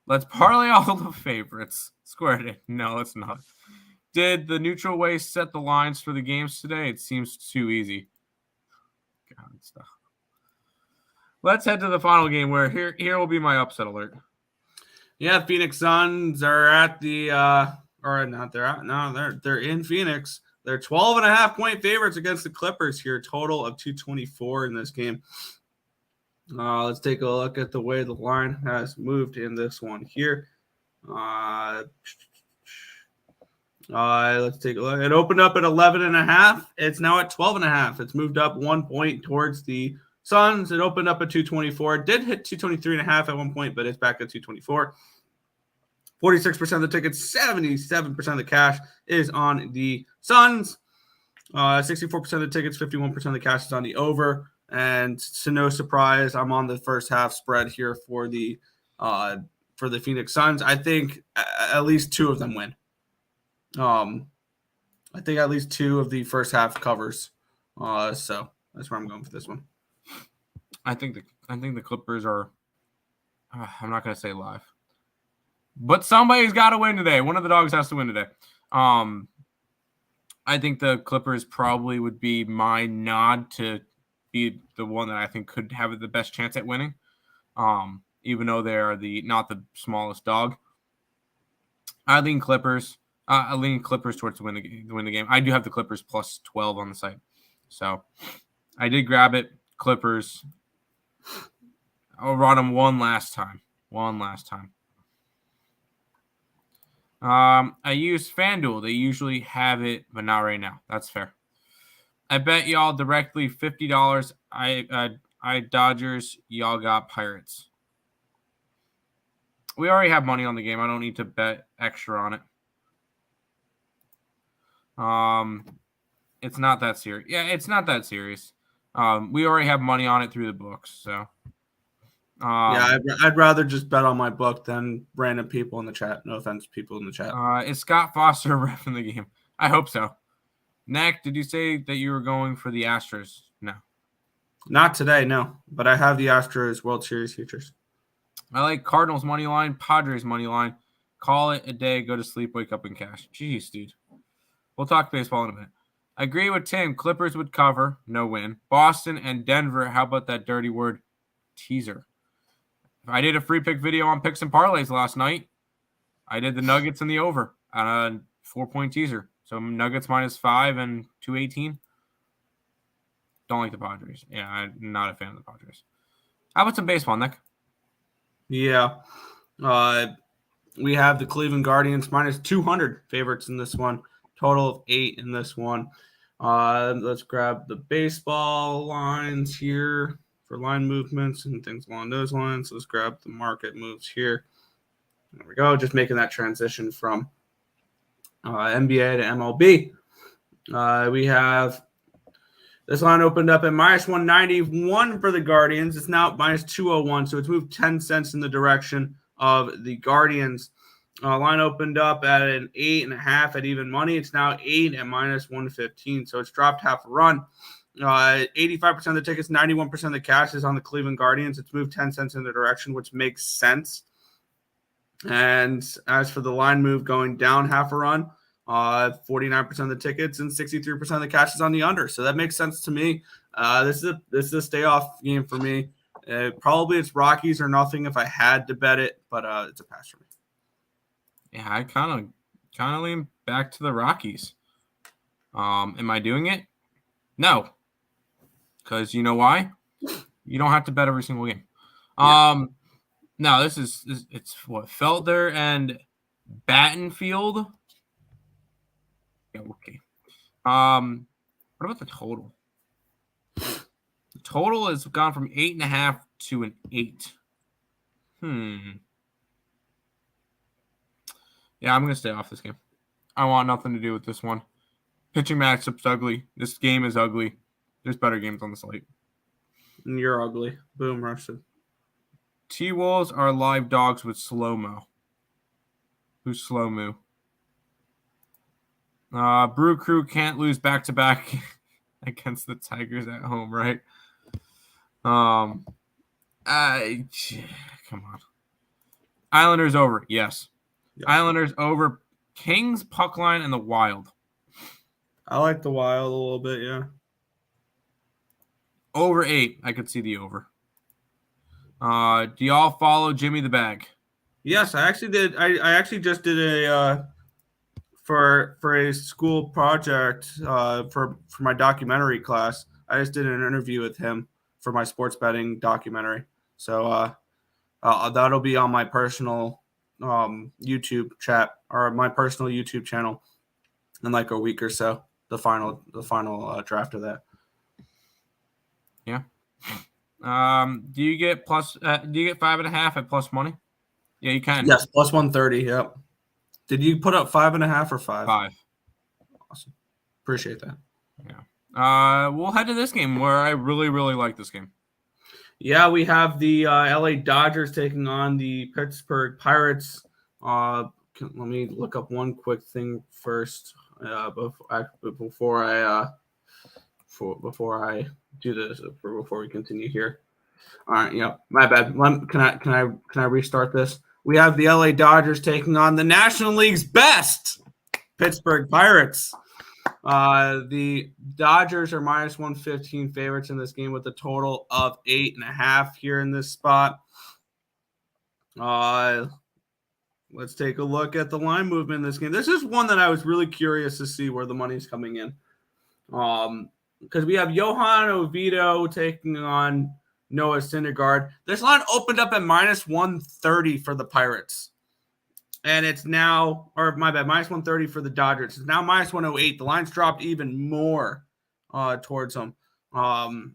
Let's parlay all the favorites. Squared it. No, it's not. Did the neutral way set the lines for the games today? It seems too easy. God, stuff. Let's head to the final game where here will be my upset alert. Yeah, Phoenix Suns are at the or not they're out. No, they're in Phoenix. They're 12.5-point favorites against the Clippers here. Total of 224 in this game. Let's take a look at the way the line has moved in this one here. Let's take a look. It opened up at 11.5. It's now at 12.5. It's moved up 1 point towards the Suns. It opened up at 224. It did hit 223.5 at one point, but it's back at 224. 46% of the tickets, 77% of the cash is on the Suns. 64% of the tickets, 51% of the cash is on the over. And to no surprise, I'm on the first half spread here for the Phoenix Suns. I think at least two of them win. I think at least two of the first half covers. So that's where I'm going for this one. I think the Clippers are. I'm not going to say live, but somebody's got to win today. One of the dogs has to win today. I think the Clippers probably would be my nod to be the one that I think could have the best chance at winning. Even though they are not the smallest dog. I lean Clippers. I lean Clippers towards to win the game. I do have the Clippers plus 12 on the site, so I did grab it. Clippers. I'll run them one last time. I use FanDuel. They usually have it, but not right now. That's fair. I bet y'all directly $50. I Dodgers. Y'all got Pirates. We already have money on the game. I don't need to bet extra on it. It's not that serious. Yeah, it's not that serious. We already have money on it through the books, so. Yeah, I'd rather just bet on my book than random people in the chat. No offense, people in the chat. Is Scott Foster a ref in the game? I hope so. Nick, did you say that you were going for the Astros? No. Not today, no. But I have the Astros World Series futures. I like Cardinals money line, Padres money line. Call it a day, go to sleep, wake up and cash. Jeez, dude. We'll talk baseball in a minute. I agree with Tim. Clippers would cover, no win. Boston and Denver, how about that dirty word? Teaser. I did a free pick video on picks and parlays last night. I did the Nuggets and the over on a 4-point teaser. So Nuggets -5 and 218. Don't like the Padres. Yeah, I'm not a fan of the Padres. How about some baseball, Nick? Yeah. We have the Cleveland Guardians -200 favorites in this one. Total of 8 in this one. Let's grab the baseball lines here for line movements and things along those lines. Let's grab the market moves here. There we go. Just making that transition from NBA to MLB. We have this line opened up at -191 for the Guardians. It's now -201, so it's moved 10 cents in the direction of the Guardians. Line opened up at an 8.5 at even money. It's now 8 at -115. So it's dropped half a run. 85% of the tickets, 91% of the cash is on the Cleveland Guardians. It's moved 10 cents in the direction, which makes sense. And as for the line move going down half a run, 49% of the tickets and 63% of the cash is on the under. So that makes sense to me. This is a stay off game for me. Probably it's Rockies or nothing if I had to bet it, but it's a pass for me. Yeah, I kind of lean back to the Rockies. Am I doing it? No. Because you know why? You don't have to bet every single game. Yeah. No, it's what, Felder and Battenfield. Yeah, okay. What about the total? The total has gone from 8.5 to an 8. Yeah, I'm gonna stay off this game. I want nothing to do with this one. Pitching matchup's ugly. This game is ugly. There's better games on the slate. And you're ugly. Boom, Russian. T-Wolves are live dogs with slow-mo. Who's slow-mo? Brew Crew can't lose back-to-back against the Tigers at home, right? Come on. Islanders over, yes. Islanders over Kings, puck line, and the Wild. I like the Wild a little bit, yeah. Over 8, I could see the over. Do y'all follow Jimmy the Bag? Yes, I actually did. I actually just did a for a school project for my documentary class. I just did an interview with him for my sports betting documentary. So that'll be on my personal YouTube chat or my personal YouTube channel in like a week or so. The final draft of that. Yeah. Do you get 5.5 at plus money? Yeah, you can. Yes, plus 130. Yep. Did you put up 5.5 or 5? 5. Awesome. Appreciate that. Yeah. We'll head to this game where I really, really like this game. Yeah, we have the LA Dodgers taking on the Pittsburgh Pirates. Let me look up one quick thing first before I do this. Before we continue here. All right. Yeah, my bad. Can I restart this? We have the LA Dodgers taking on the National League's best Pittsburgh Pirates. The Dodgers are minus 115 favorites in this game with a total of 8.5 here in this spot. Let's take a look at the line movement in this game. This is one that I was really curious to see where the money's coming in. Because we have Johan Oviedo taking on Noah Syndergaard. This line opened up at minus 130 for the Pirates. And it's now, or my bad, minus 130 for the Dodgers. It's now minus 108. The line's dropped even more towards them. Yeah,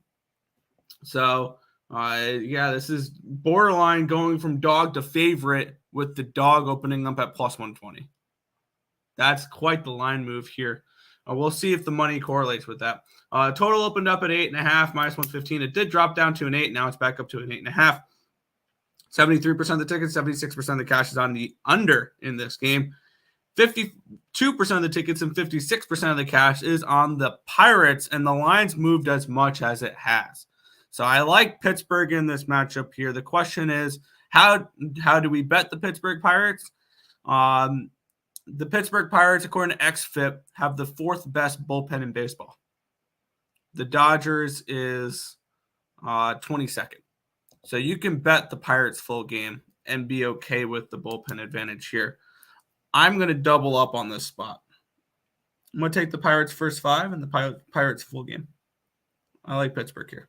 this is borderline going from dog to favorite with the dog opening up at plus 120. That's quite the line move here. We'll see if the money correlates with that. Total opened up at 8.5, minus 115. It did drop down to an 8. Now it's back up to an 8.5. 73% of the tickets, 76% of the cash is on the under in this game. 52% of the tickets and 56% of the cash is on the Pirates, and the line's moved as much as it has. So I like Pittsburgh in this matchup here. The question is, how do we bet the Pittsburgh Pirates? The Pittsburgh Pirates, according to XFIP, have the 4th best bullpen in baseball. The Dodgers is 22nd. So you can bet the Pirates full game and be okay with the bullpen advantage here. I'm going to double up on this spot. I'm going to take the Pirates first 5 and the Pirates full game. I like Pittsburgh here.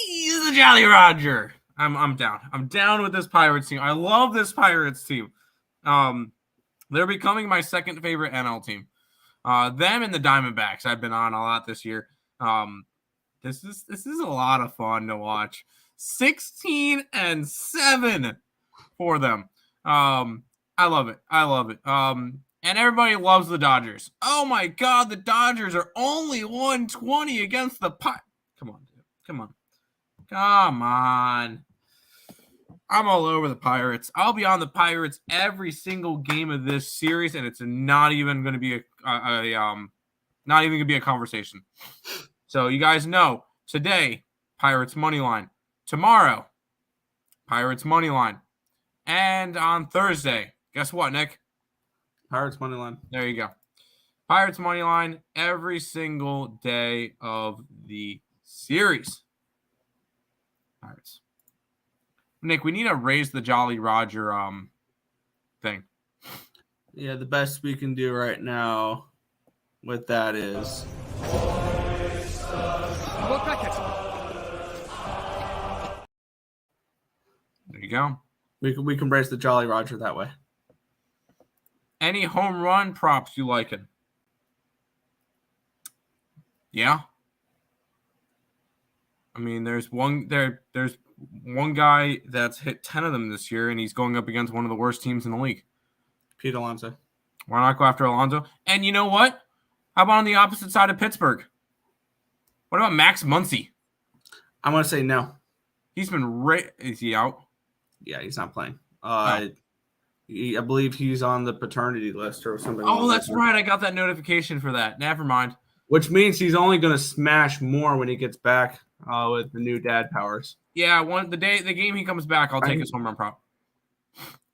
He's the Jolly Roger. I'm down. I'm down with this Pirates team. I love this Pirates team. They're becoming my second favorite NL team. Them and the Diamondbacks I've been on a lot this year. This is a lot of fun to watch. 16-7 for them. I love it. And everybody loves the Dodgers. Oh my God, the Dodgers are only 120 against the Pirates. Come on, dude. Come on. I'm all over the Pirates. I'll be on the Pirates every single game of this series, and it's not even going to be not even going to be a conversation. So you guys know today, Pirates money line. Tomorrow, Pirates money line. And on Thursday, guess what, Nick? Pirates money line. There you go. Pirates money line every single day of the series. Pirates. Nick, we need to raise the Jolly Roger thing. Yeah, the best we can do right now with that is there you go. we can raise the Jolly Roger that way. Any home run props you liking? Yeah. I mean, there's one guy that's hit 10 of them this year, and he's going up against one of the worst teams in the league. Pete Alonso. Why not go after Alonso? And you know what? How about on the opposite side of Pittsburgh? What about Max Muncy? I'm going to say no. He's been is he out? Yeah, he's not playing. I believe he's on the paternity list or something. Oh, that's right. I got that notification for that. Never mind. Which means he's only going to smash more when he gets back with the new dad powers. Yeah, the game he comes back, I'll take his home run prop.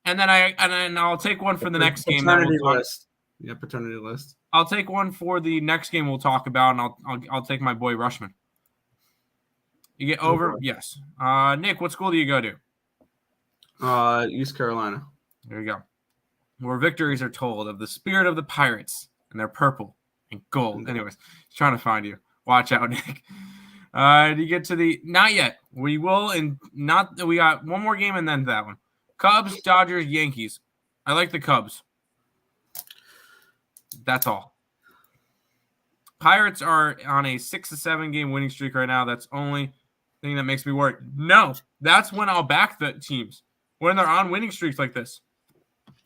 And then I'll take one for the next game. Paternity list. Yeah, paternity list. I'll take one for the next game we'll talk about, and I'll take my boy Rushman. You get over? Okay. Yes. Nick, what school do you go to? East Carolina. There you go. Where victories are told of the spirit of the Pirates, and they're purple and gold. Anyways, he's trying to find you. Watch out, Nick. You get to the not yet. We will, and not. We got one more game and then that one. Cubs, Dodgers, Yankees. I like the Cubs. That's all. Pirates are on a 6-7 game winning streak right now. That's the only thing that makes me worried. No, that's when I'll back the teams when they're on winning streaks like this.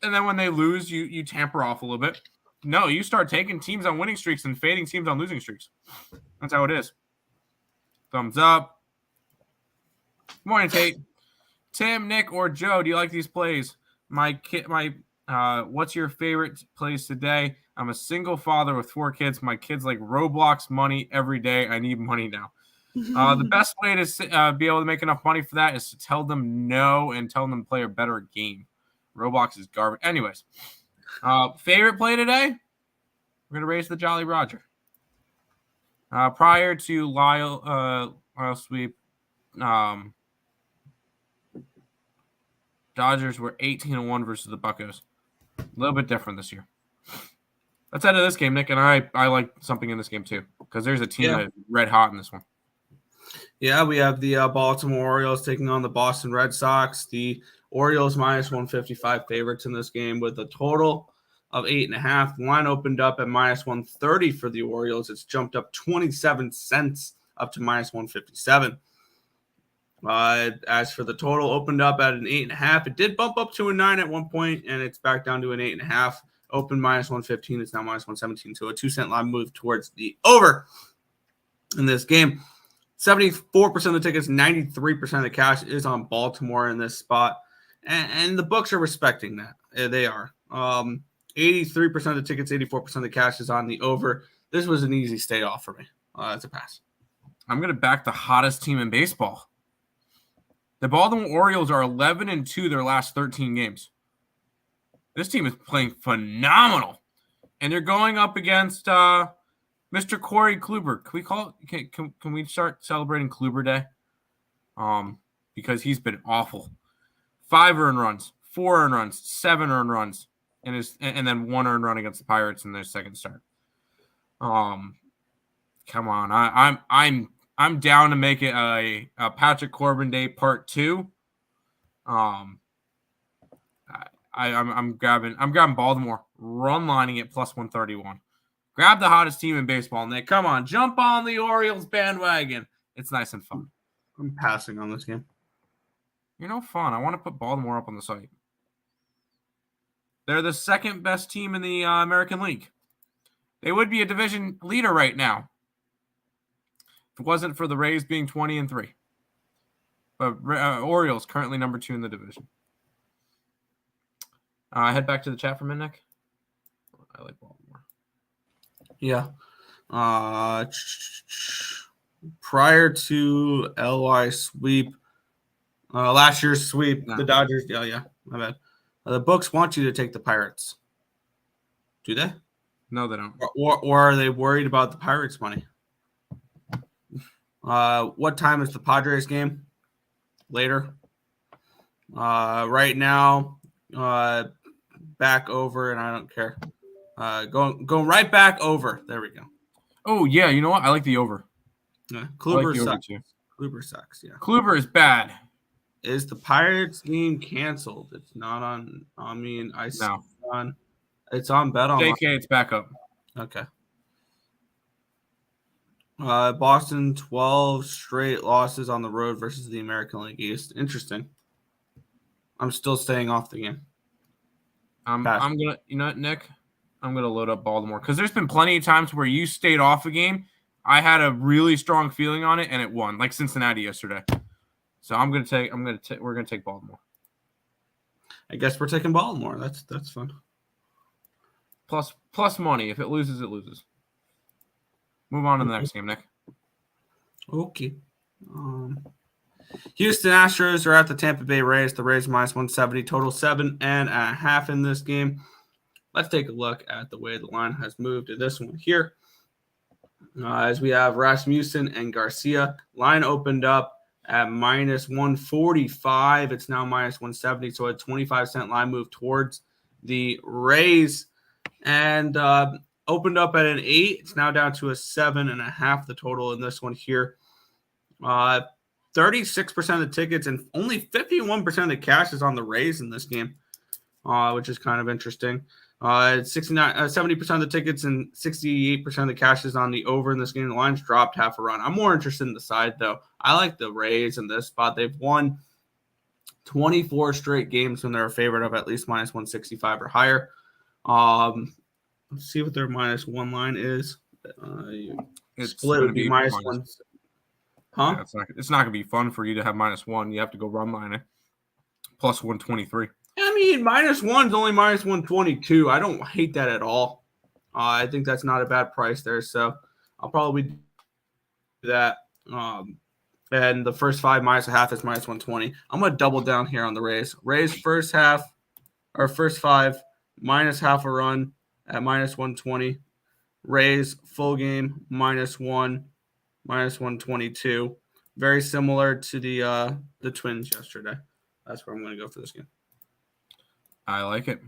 And then when they lose, you tamper off a little bit. No, you start taking teams on winning streaks and fading teams on losing streaks. That's how it is. Thumbs up. Good morning, Tate. Tim, Nick, or Joe, do you like these plays? What's your favorite plays today? I'm a single father with 4 kids. My kids like Roblox money every day. I need money now. The best way to be able to make enough money for that is to tell them no and tell them to play a better game. Roblox is garbage. Anyways, favorite play today? We're going to raise the Jolly Roger. Prior to Lyle sweep, Dodgers were 18-1 versus the Buccos. A little bit different this year. Let's head to this game, Nick, and I like something in this game too because there's a team that's red hot in this one. Yeah, we have the Baltimore Orioles taking on the Boston Red Sox. The Orioles minus 155 favorites in this game with a total of 8.5. Line opened up at minus 130 for the Orioles. It's jumped up 27 cents up to minus 157. As for the total, opened up at an 8.5. It did bump up to a 9 at one point, and it's back down to an 8.5. Open minus 115. It's now minus 117. So a 2-cent line move towards the over in this game. 74% of the tickets, 93% of the cash is on Baltimore in this spot. And the books are respecting that. They are. 83% of the tickets, 84% of the cash is on the over. This was an easy stay off for me. It's a pass. I'm going to back the hottest team in baseball. The Baltimore Orioles are 11-2 their last 13 games. This team is playing phenomenal. And they're going up against Mr. Corey Kluber. Can we call it? Can we start celebrating Kluber Day? Because he's been awful. 5 earned runs, 4 earned runs, 7 earned runs, and then 1 earned run against the Pirates in their second start. Come on, I'm down to make it a Patrick Corbin Day Part 2. I'm grabbing Baltimore, run lining at plus 131. Grab the hottest team in baseball, Nick. Come on, jump on the Orioles bandwagon. It's nice and fun. I'm passing on this game. You're no fun. I want to put Baltimore up on the site. They're the second best team in the American League. They would be a division leader right now if it wasn't for the Rays being 20-3. But Orioles currently number 2 in the division. Head back to the chat for a minute, Nick. I like Baltimore. Yeah. Prior to LY sweep, last year's sweep, the Dodgers. Yeah, my bad. The books want you to take the Pirates. Do they? No, they don't. Or are they worried about the Pirates' money? What time is the Padres game? Later. Right now, back over, and I don't care. Going right back over. There we go. Oh yeah, you know what? I like the over. Yeah, Kluber like sucks. Kluber sucks. Yeah. Kluber is bad. Is the Pirates game canceled? It's not on. I mean, I see No. it's on Bet Online. JK, it's back up. Okay. Boston 12 straight losses on the road versus the American League East. Interesting. I'm still staying off the game. I'm gonna, you know what, Nick? I'm gonna load up Baltimore because there's been plenty of times where you stayed off a game. I had a really strong feeling on it and it won, like Cincinnati yesterday. So we're gonna take Baltimore. I guess we're taking Baltimore. That's fun. Plus money. If it loses, it loses. Move on to the next game, Nick. Okay. Houston Astros are at the Tampa Bay Rays. The Rays minus 170, total 7.5 in this game. Let's take a look at the way the line has moved to this one here. As we have Rasmussen and Garcia. Line opened up at minus 145. It's now minus 170, so a 25-cent line move towards the Rays. And opened up at an 8. It's now down to a 7.5, the total in this one here. 36% of the tickets and only 51% of the cash is on the Rays in this game, which is kind of interesting. 70% of the tickets and 68% of the cash is on the over in this game. The line's dropped half a run. I'm more interested in the side, though. I like the Rays in this spot. They've won 24 straight games when they're a favorite of at least minus 165 or higher. Let's see what their minus 1 line is. Split would be minus 1. Huh? Yeah, it's not going to be fun for you to have minus 1. You have to go run line it. Plus 123. I mean, minus 1 is only minus 122. I don't hate that at all. I think that's not a bad price there. So I'll probably do that. And the first 5 minus a half is minus 120. I'm going to double down here on the Rays. Rays first 5 minus half a run at minus 120. Rays full game minus 1, minus 122. Very similar to the Twins yesterday. That's where I'm going to go for this game. I like it.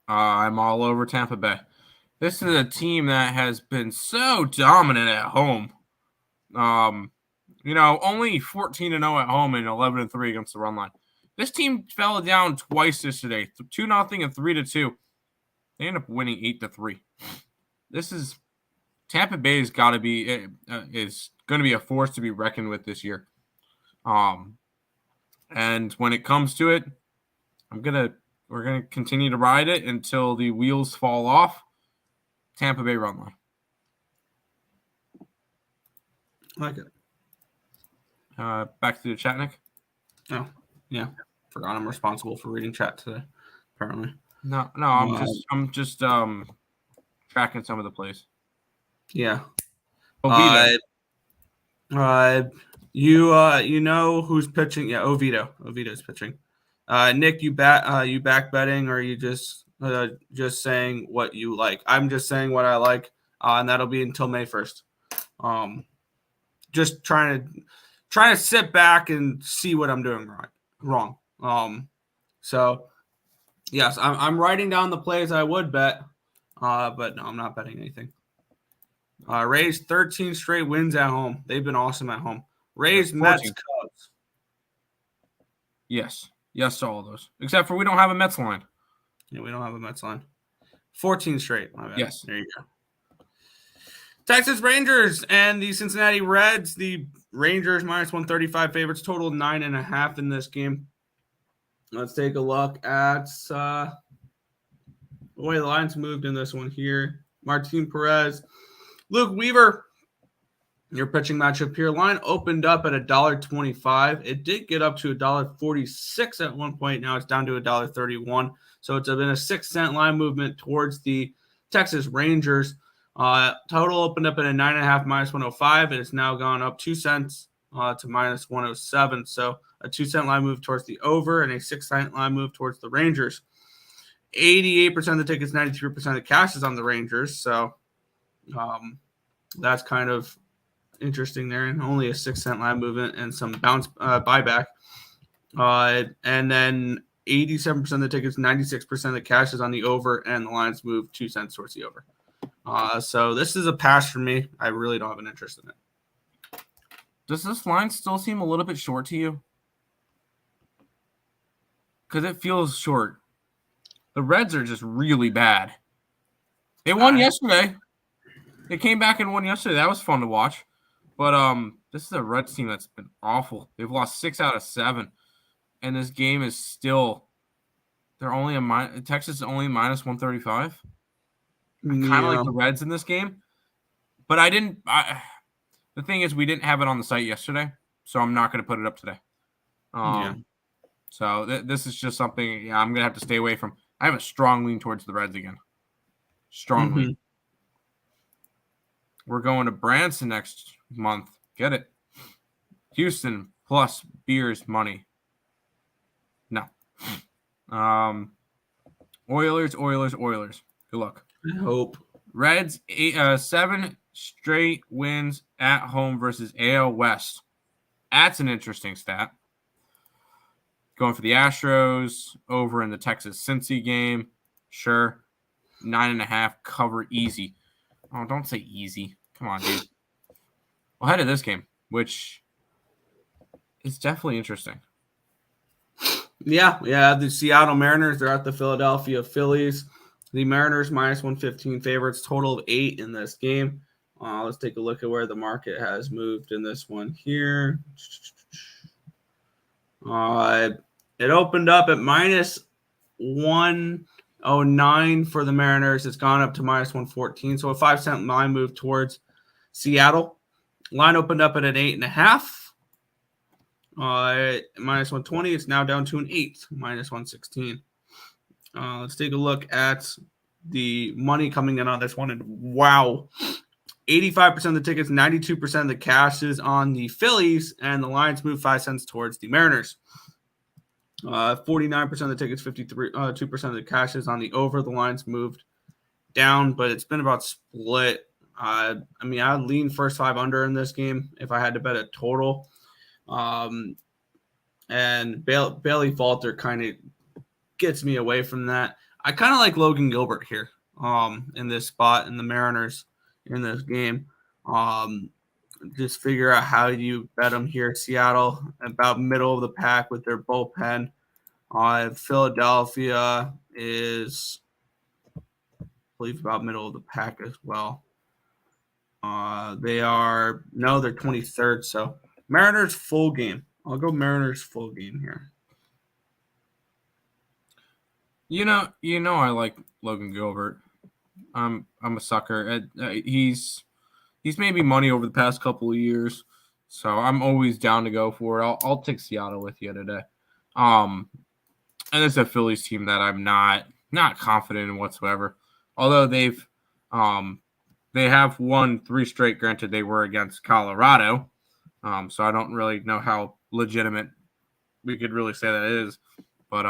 I'm all over Tampa Bay. This is a team that has been so dominant at home. Only 14-0 at home and 11-3 against the run line. This team fell down twice yesterday, 2-0 and 3-2. They end up winning 8-3. This is Tampa Bay is got to be is going to be a force to be reckoned with this year. And when it comes to it, we're gonna continue to ride it until the wheels fall off. Tampa Bay run line. I like it. Back to the chat, Nick. Oh, yeah. Forgot I'm responsible for reading chat today. Apparently. No. I'm just tracking some of the plays. Yeah. Oviedo. You know who's pitching? Yeah, Oviedo's pitching. Nick, you back betting, or are you just saying what you like? I'm just saying what I like, and that'll be until May 1st. Just trying to sit back and see what I'm doing wrong. So yes, I'm writing down the plays I would bet, but no, I'm not betting anything. Rays 13 straight wins at home. They've been awesome at home. Rays, Mets, Cubs. Yes to all of those, except for we don't have a Mets line. Yeah, we don't have a Mets line. 14 straight. My bad. Yes. There you go. Texas Rangers and the Cincinnati Reds. The Rangers minus 135 favorites, total 9.5 in this game. Let's take a look at the way the lines moved in this one here. Martin Perez, Luke Weaver, Your pitching matchup here. Line opened up at $1.25. It did get up to $1.46 at one point. Now it's down to $1.31. So it's been a 6-cent line movement towards the Texas Rangers. Total opened up at a 9.5 minus 105. It has now gone up 2 cents to minus 107. So a 2-cent line move towards the over and a 6-cent line move towards the Rangers. 88% of the tickets, 93% of the cash is on the Rangers. So that's kind of interesting there. And only a 6-cent line movement and some bounce buyback. And then 87% of the tickets, 96% of the cash is on the over, and the lines move 2 cents towards the over. So this is a pass for me. I really don't have an interest in it. Does this line still seem a little bit short to you? Because it feels short. The Reds are just really bad. They won yesterday. They came back and won yesterday. That was fun to watch. But this is a Reds team that's been awful. They've lost 6 out of 7. And this game is still – Texas is only minus 135. I kind of like the Reds in this game. But the thing is, we didn't have it on the site yesterday, so I'm not going to put it up today. So this is just something I'm going to have to stay away from. I have a strong lean towards the Reds again. Strong lean. We're going to Branson next month. Get it. Houston plus beers money. No. Oilers. Good luck. I hope. Reds 7 straight wins at home versus AL West. That's an interesting stat. Going for the Astros over in the Texas-Cincy game. Sure. 9.5 cover easy. Oh, don't say easy. Come on, dude. Well, ahead of this game, which is definitely interesting. Yeah. The Seattle Mariners, they're at the Philadelphia Phillies. The Mariners minus 115 favorites, total of 8 in this game. Let's take a look at where the market has moved in this one here. It opened up at minus 109 for the Mariners. It's gone up to minus 114. So a 5-cent line move towards Seattle. Line opened up at an 8.5. Minus 120. It's now down to an 8, minus 116. Let's take a look at the money coming in on this one. And wow, 85% of the tickets, 92% of the cash is on the Phillies, and the lines move 5 cents towards the Mariners. 49% of the tickets, 2% of the cash is on the over. The lines moved down, but it's been about split. I would lean first 5 under in this game if I had to bet a total. And Bailey Falter kind of gets me away from that. I kind of like Logan Gilbert here in this spot in the Mariners in this game. Just figure out how you bet them here. Seattle, about middle of the pack with their bullpen. Philadelphia is, I believe, about middle of the pack as well. They're 23rd. So Mariners full game. I'll go Mariners full game here. You know, I like Logan Gilbert. I'm a sucker. He's made me money over the past couple of years, so I'm always down to go for it. I'll take Seattle with you today. And it's a Phillies team that I'm not confident in whatsoever. Although they have won 3 straight. Granted, they were against Colorado, so I don't really know how legitimate we could really say that is. But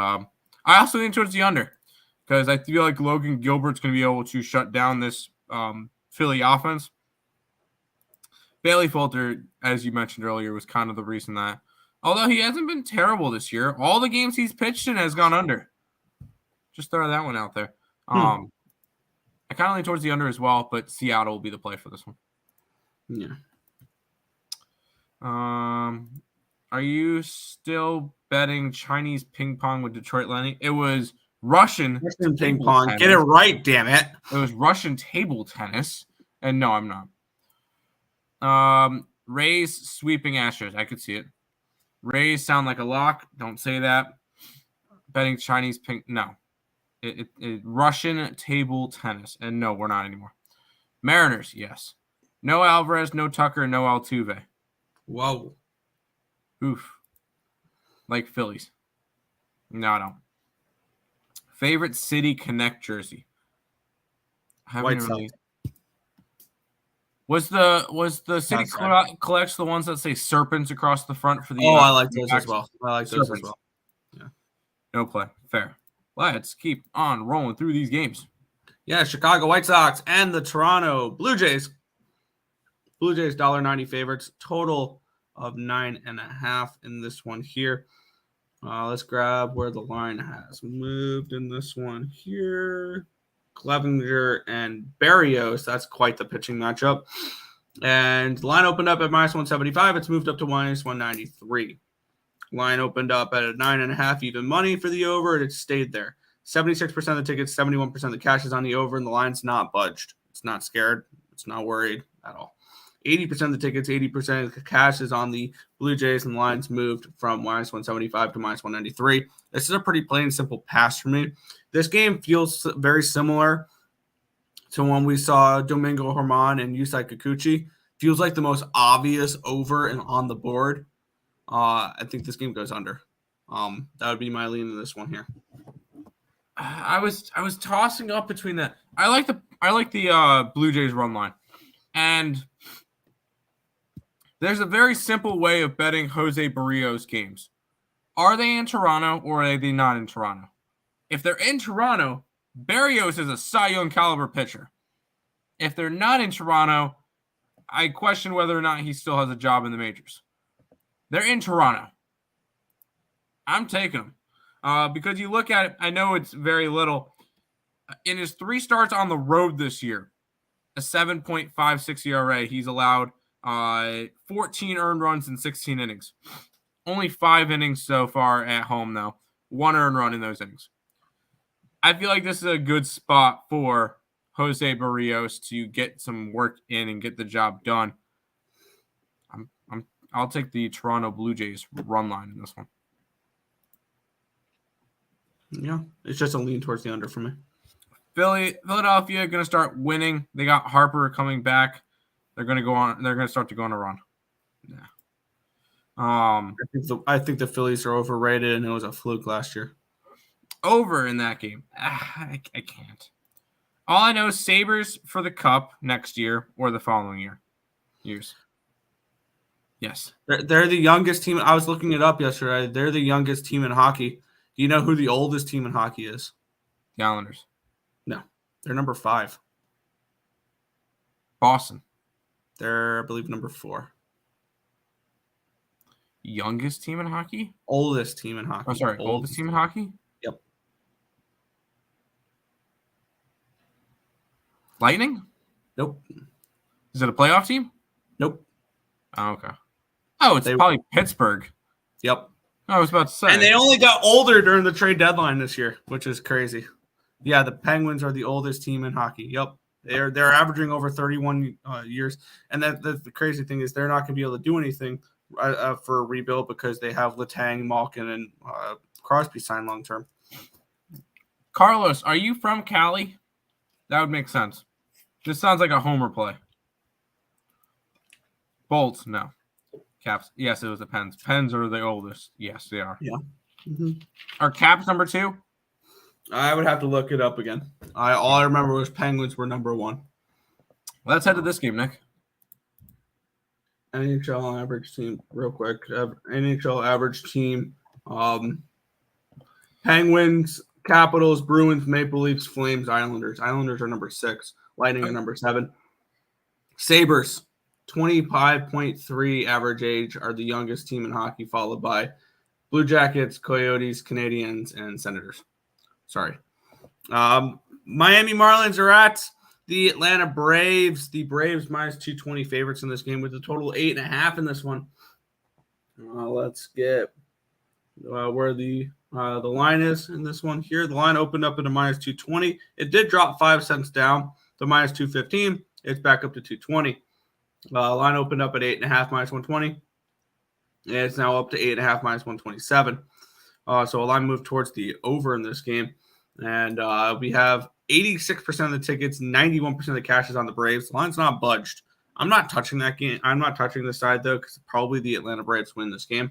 I also lean towards the under because I feel like Logan Gilbert's going to be able to shut down this Philly offense. Bailey Falter, as you mentioned earlier, was kind of the reason that, although he hasn't been terrible this year, all the games he's pitched in has gone under. Just throw that one out there. I kind of lean towards the under as well, but Seattle will be the play for this one. Yeah. Are you still betting Chinese ping pong with Detroit Lenny? It was Russian ping pong. Tennis. Get it right, damn it. It was Russian table tennis. And no, I'm not. Rays sweeping Astros. I could see it. Rays sound like a lock. Don't say that. Betting Chinese ping. No. It Russian table tennis. And no, we're not anymore. Mariners, yes. No Alvarez, no Tucker, no Altuve. Whoa. Oof. Like Phillies. No. Favorite City Connect jersey. I haven't White even Sox. really... Was the City collects the ones that say serpents across the front for the? I like those as well. Yeah. No play. Fair. Let's keep on rolling through these games. Yeah, Chicago White Sox and the Toronto Blue Jays. Blue Jays $1.90 favorites. Total of 9.5 in this one here. Let's grab where the line has moved in this one here. Clevenger and Barrios. That's quite the pitching matchup. And the line opened up at -175. It's moved up to -193. Line opened up at a 9.5 even money for the over, and it stayed there. 76% of the tickets, 71% of the cash is on the over, and the line's not budged. It's not scared. It's not worried at all. 80% of the tickets, 80% of the cash is on the Blue Jays, and the line's moved from -175 to -193. This is a pretty plain and simple pass for me. This game feels very similar to when we saw Domingo Germán and Yusei Kikuchi. Feels like the most obvious over and on the board. I think this game goes under. That would be my lean in this one here. I was tossing up between that. I like the Blue Jays run line, and there's a very simple way of betting Jose Barrios games. Are they in Toronto or are they not in Toronto? If they're in Toronto, Barrios is a Cy Young caliber pitcher. If they're not in Toronto, I question whether or not he still has a job in the majors. They're in Toronto. I'm taking them. Because you look at it, I know it's very little. In his 3 starts on the road this year, a 7.56 ERA, he's allowed 14 earned runs in 16 innings. Only 5 innings so far at home, though. 1 earned run in those innings. I feel like this is a good spot for Jose Barrios to get some work in and get the job done. I'll take the Toronto Blue Jays run line in this one. Yeah, it's just a lean towards the under for me. Philadelphia going to start winning. They got Harper coming back. They're going to go on. They're going to start to go on a run. Yeah. I think the Phillies are overrated, and it was a fluke last year. Over in that game. I can't. All I know is Sabres for the Cup next year or the following years. Yes. They're the youngest team. I was looking it up yesterday. They're the youngest team in hockey. Do you know who the oldest team in hockey is? The Islanders. No. They're number 5. Boston. They're, I believe, number 4. Youngest team in hockey? Oldest team in hockey. Oh, sorry. Oldest team in hockey? Yep. Lightning? Nope. Is it a playoff team? Nope. Oh, okay. Oh, it's probably Pittsburgh. Yep. I was about to say. And they only got older during the trade deadline this year, which is crazy. Yeah, the Penguins are the oldest team in hockey. Yep. They're averaging over 31 years. And the crazy thing is they're not going to be able to do anything for a rebuild because they have Letang, Malkin, and Crosby signed long-term. Carlos, are you from Cali? That would make sense. This sounds like a homer play. Bolts, no. Caps, yes, it was the Pens. Pens are the oldest. Yes, they are. Yeah. Mm-hmm. Are Caps number 2? I would have to look it up again. All I remember was Penguins were number 1. Let's head to this game, Nick. NHL average team, real quick. NHL average team. Penguins, Capitals, Bruins, Maple Leafs, Flames, Islanders. Islanders are number 6. Lightning are number 7. Sabres, 25.3 average age, are the youngest team in hockey, followed by Blue Jackets, Coyotes, Canadiens, and Senators. Sorry. Miami Marlins are at the Atlanta Braves. The Braves -220 favorites in this game with a total 8.5 in this one. Let's get where the line is in this one here. The line opened up at a -220. It did drop 5 cents down to -215. It's back up to 220. Line opened up at 8.5 -120. And it's now up to 8.5 -127. So a line moved towards the over in this game. And we have 86% of the tickets, 91% of the cash is on the Braves. The line's not budged. I'm not touching that game. I'm not touching the side, though, because probably the Atlanta Braves win this game.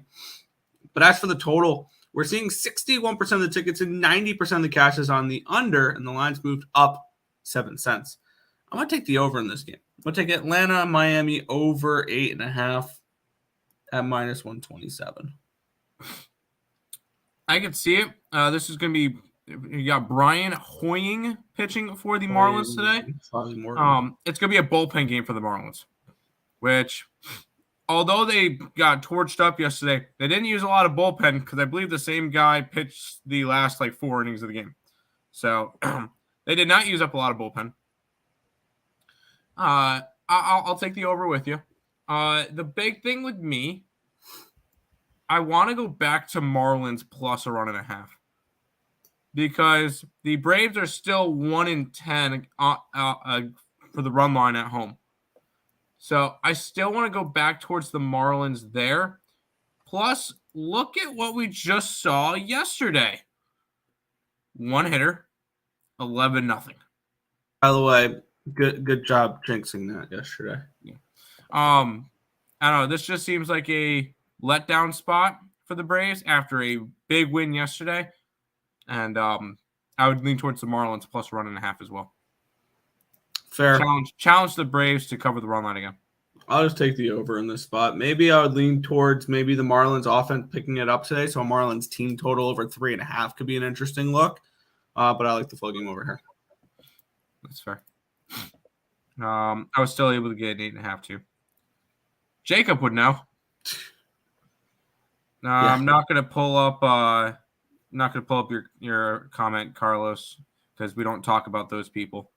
But as for the total, we're seeing 61% of the tickets and 90% of the cash is on the under, and the line's moved up 7 cents. I'm going to take the over in this game. I'm going to take Atlanta, Miami over 8.5 at minus 127. I could see it. This is going to be, you got Brian Hoying pitching for the Marlins today. It's going to be a bullpen game for the Marlins, which, although they got torched up yesterday, they didn't use a lot of bullpen because I believe the same guy pitched the last 4 innings of the game. So they did not use up a lot of bullpen. I'll take the over with you. The big thing with me, I want to go back to Marlins plus 1.5 because the Braves are still 1-10 for the run line at home. So I still want to go back towards the Marlins there. Plus, look at what we just saw yesterday. 1 hitter, 11-0. By the way, good job jinxing that yesterday. Yeah. I don't know. This just seems like a letdown spot for the Braves after a big win yesterday. And I would lean towards the Marlins plus 1.5 as well. Fair. Challenge the Braves to cover the run line again. I'll just take the over in this spot. Maybe I would lean towards maybe the Marlins offense picking it up today. So a Marlins team total over 3.5 could be an interesting look. But I like the full game over here. That's fair. I was still able to get an 8.5 too. Jacob would know. Yeah. I'm not gonna pull up. Not gonna pull up your comment, Carlos, because we don't talk about those people.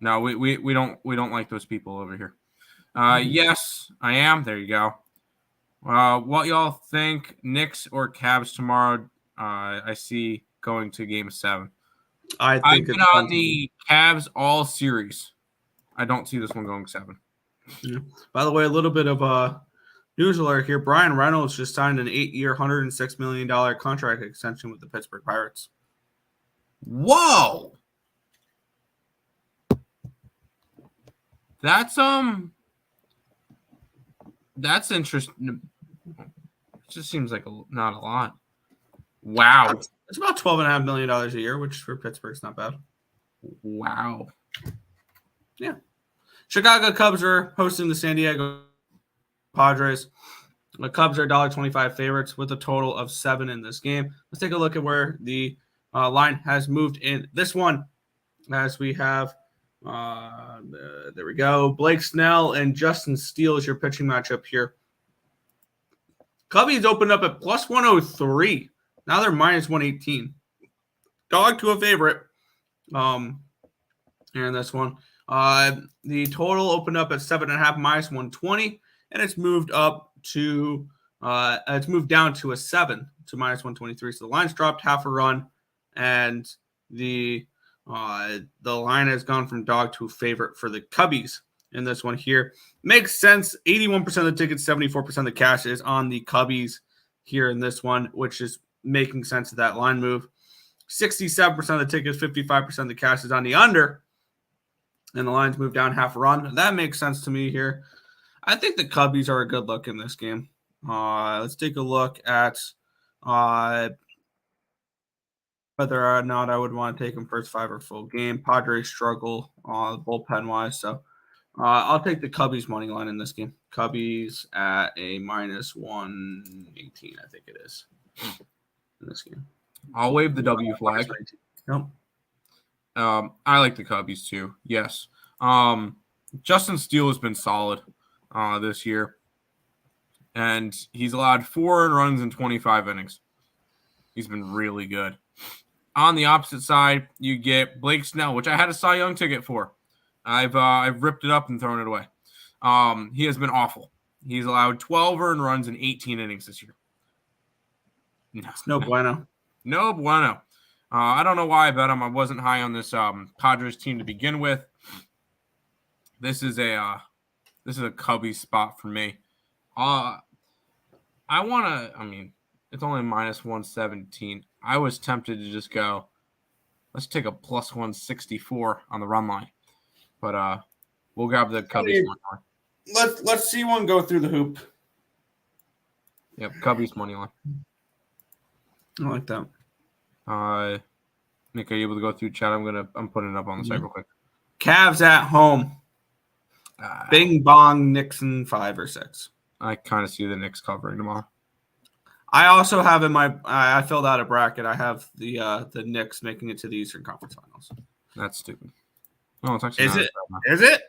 No, we don't like those people over here. Yes, I am. There you go. What y'all think? Knicks or Cavs tomorrow? I see going to Game 7. I've been on the Cavs all series. I don't see this one going 7. Yeah. By the way, a little bit of news alert here. Brian Reynolds just signed an 8-year, $106 million contract extension with the Pittsburgh Pirates. Whoa! That's interesting. It just seems like not a lot. Wow. It's about $12.5 million a year, which for Pittsburgh is not bad. Wow. Yeah. Chicago Cubs are hosting the San Diego Padres. The Cubs are $1.25 favorites with a total of 7 in this game. Let's take a look at where the line has moved in this one as we have there we go. Blake Snell and Justin Steele is your pitching matchup here. Cubbies opened up at plus 103. Now they're minus 118. Dog to a favorite. Here in this one. The total opened up at 7.5 minus 120, and it's moved up to it's moved down to a 7 to minus 123. So the line's dropped half a run, and the line has gone from dog to favorite for the Cubbies in this one here. Makes sense. 81% of the tickets, 74% of the cash is on the Cubbies here in this one, which is making sense of that line move. 67% of the tickets, 55% of the cash is on the under, and the line's moved down half a run. That makes sense to me here. I think the Cubbies are a good look in this game. Let's take a look at whether or not I would want to take them first 5 or full game. Padres struggle bullpen-wise, so I'll take the Cubbies money line in this game. Cubbies at a minus 118, I think it is, in this game. I'll wave the W flag. Nope. I like the Cubbies too. Yes. Justin Steele has been solid this year, and he's allowed 4 earned runs in 25 innings. He's been really good. On the opposite side, you get Blake Snell, which I had a Cy Young ticket for. I've ripped it up and thrown it away. He has been awful. He's allowed 12 earned runs in 18 innings this year. No bueno. No bueno. I don't know why I bet him. I wasn't high on this Padres team to begin with. This is a Cubby spot for me. It's only minus 117. I was tempted to just go, let's take a plus 164 on the run line. But We'll grab the Cubbies money line. Let's see one go through the hoop. Yep, Cubbies money line. I like that. Nick, are you able to go through chat? I'm putting it up on the site real quick. Cavs at home. Bing bong Nixon 5 or 6. I kind of see the Knicks covering tomorrow. I also have I filled out a bracket. I have the Knicks making it to the Eastern Conference Finals. That's stupid. No, it's actually Is it?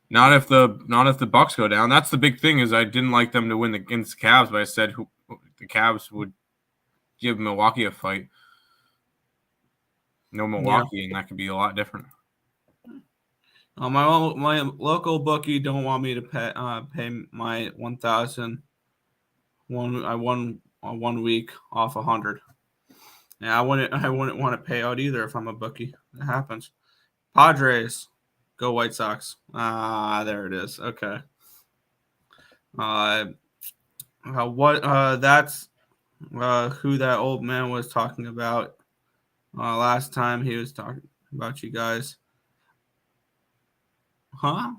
Not if the Bucks go down. That's the big thing. Is I didn't like them to win against the Cavs, but I said the Cavs would give Milwaukee a fight. No Milwaukee, and that could be a lot different. My local bookie don't want me to pay my 1,000. I won 1 week off 100. Yeah, I wouldn't want to pay out either if I'm a bookie. It happens. Padres, go White Sox. There it is. Okay. That's who that old man was talking about last time he was talking about you guys. Huh?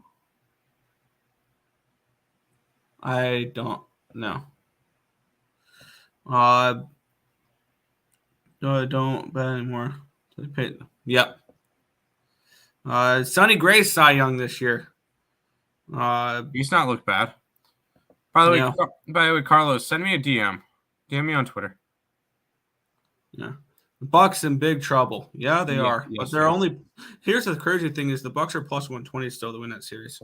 I don't know. Don't bet anymore. Yep. Sonny Gray's Cy Young this year. He's not looked bad. By the way, Carlos, send me a DM. DM me on Twitter. Yeah. The Bucks in big trouble. Yeah, they are. Yes, but they're only. Here's the crazy thing: is the Bucks are plus 120 still to win that series.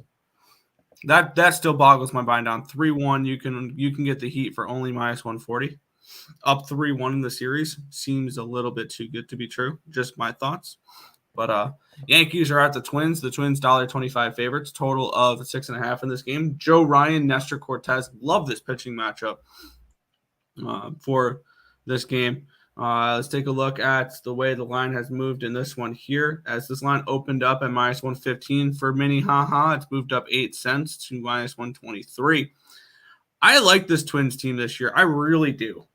That still boggles my mind. On 3-1, you can get the Heat for only minus 140. Up 3-1 in the series seems a little bit too good to be true. Just my thoughts. But Yankees are at the Twins. The Twins $1.25 favorites. Total of 6.5 in this game. Joe Ryan, Nestor Cortez. Love this pitching matchup for this game. Let's take a look at the way the line has moved in this one here. As this line opened up at minus 115 for Minnehaha, it's moved up 8 cents to minus 123. I like this Twins team this year. I really do.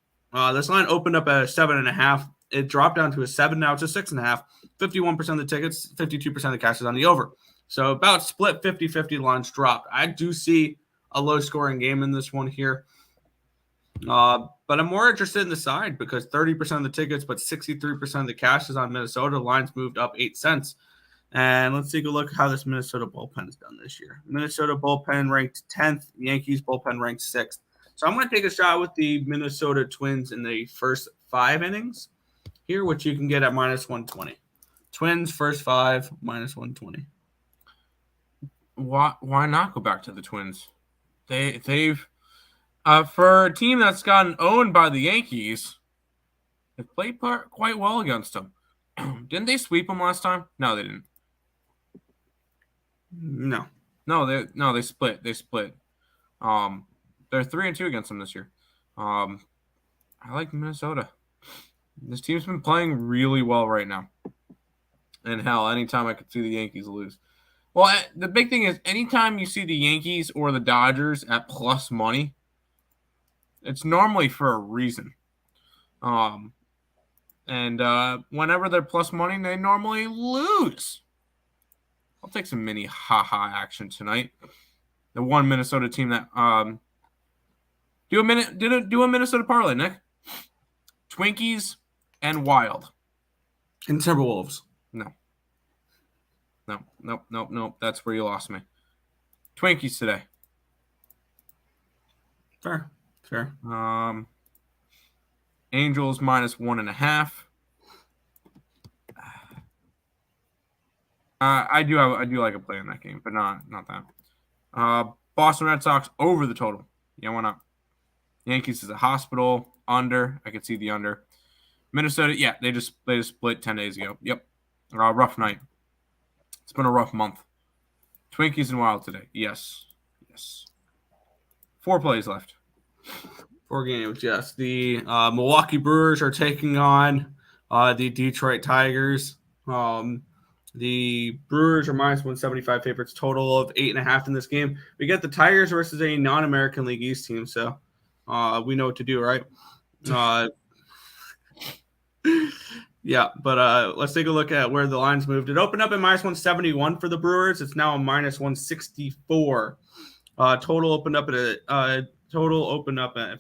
This line opened up at a 7.5. It dropped down to a 7. Now it's a 6.5. 51% of the tickets, 52% of the cash is on the over. So about split 50-50 lines dropped. I do see a low-scoring game in this one here. But I'm more interested in the side because 30% of the tickets, but 63% of the cash is on Minnesota. Lines moved up 8 cents. And let's take a look at how this Minnesota bullpen has done this year. Minnesota bullpen ranked 10th. Yankees bullpen ranked 6th. So I'm going to take a shot with the Minnesota Twins in the first 5 innings here, which you can get at minus 120. Twins first 5, minus 120. Why not go back to the Twins? They've for a team that's gotten owned by the Yankees, they've played quite well against them. Didn't they sweep them last time? No, they didn't. No, they split. They split. They're 3-2 against them this year. I like Minnesota. This team's been playing really well right now. And hell, anytime I could see the Yankees lose. Well, the big thing is anytime you see the Yankees or the Dodgers at plus money, it's normally for a reason. And whenever they're plus money, they normally lose. I'll take some mini ha-ha action tonight. The one Minnesota team that do a Minnesota parlay, Nick. Twinkies and Wild. And Timberwolves. Nope. That's where you lost me. Twinkies today. Fair. Angels minus 1.5. I do like a play in that game, but not that. Boston Red Sox over the total. Yeah, why not? Yankees is a hospital under. I could see the under. Minnesota, yeah, they just split 10 days ago. Yep, rough night. It's been a rough month. Twinkies and Wild today. Yes. 4 plays left. 4 games, yes. The Milwaukee Brewers are taking on the Detroit Tigers. The Brewers are minus 175 favorites, total of 8.5 in this game. We get the Tigers versus a non-American League East team, so we know what to do, right? Yeah, but let's take a look at where the lines moved. It opened up at minus 171 for the Brewers. It's now a minus 164. Total opened up at if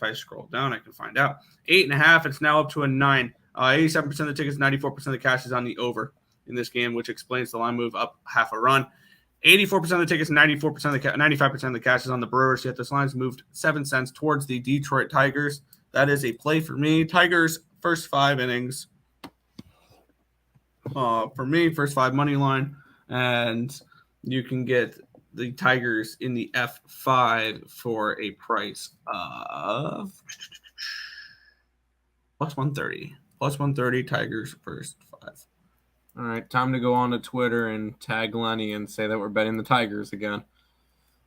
I scroll down, I can find out 8.5. It's now up to a 9. 87% of the tickets, 94% of the cash is on the over in this game, which explains the line move up half a run. 84% of the tickets, 95% of the cash is on the Brewers. Yet this line's moved 7 cents towards the Detroit Tigers. That is a play for me. Tigers first 5 innings. For me, first 5 money line, and you can get the Tigers in the F5 for a price of plus 130. Plus 130, Tigers first 5. All right, time to go on to Twitter and tag Lenny and say that we're betting the Tigers again.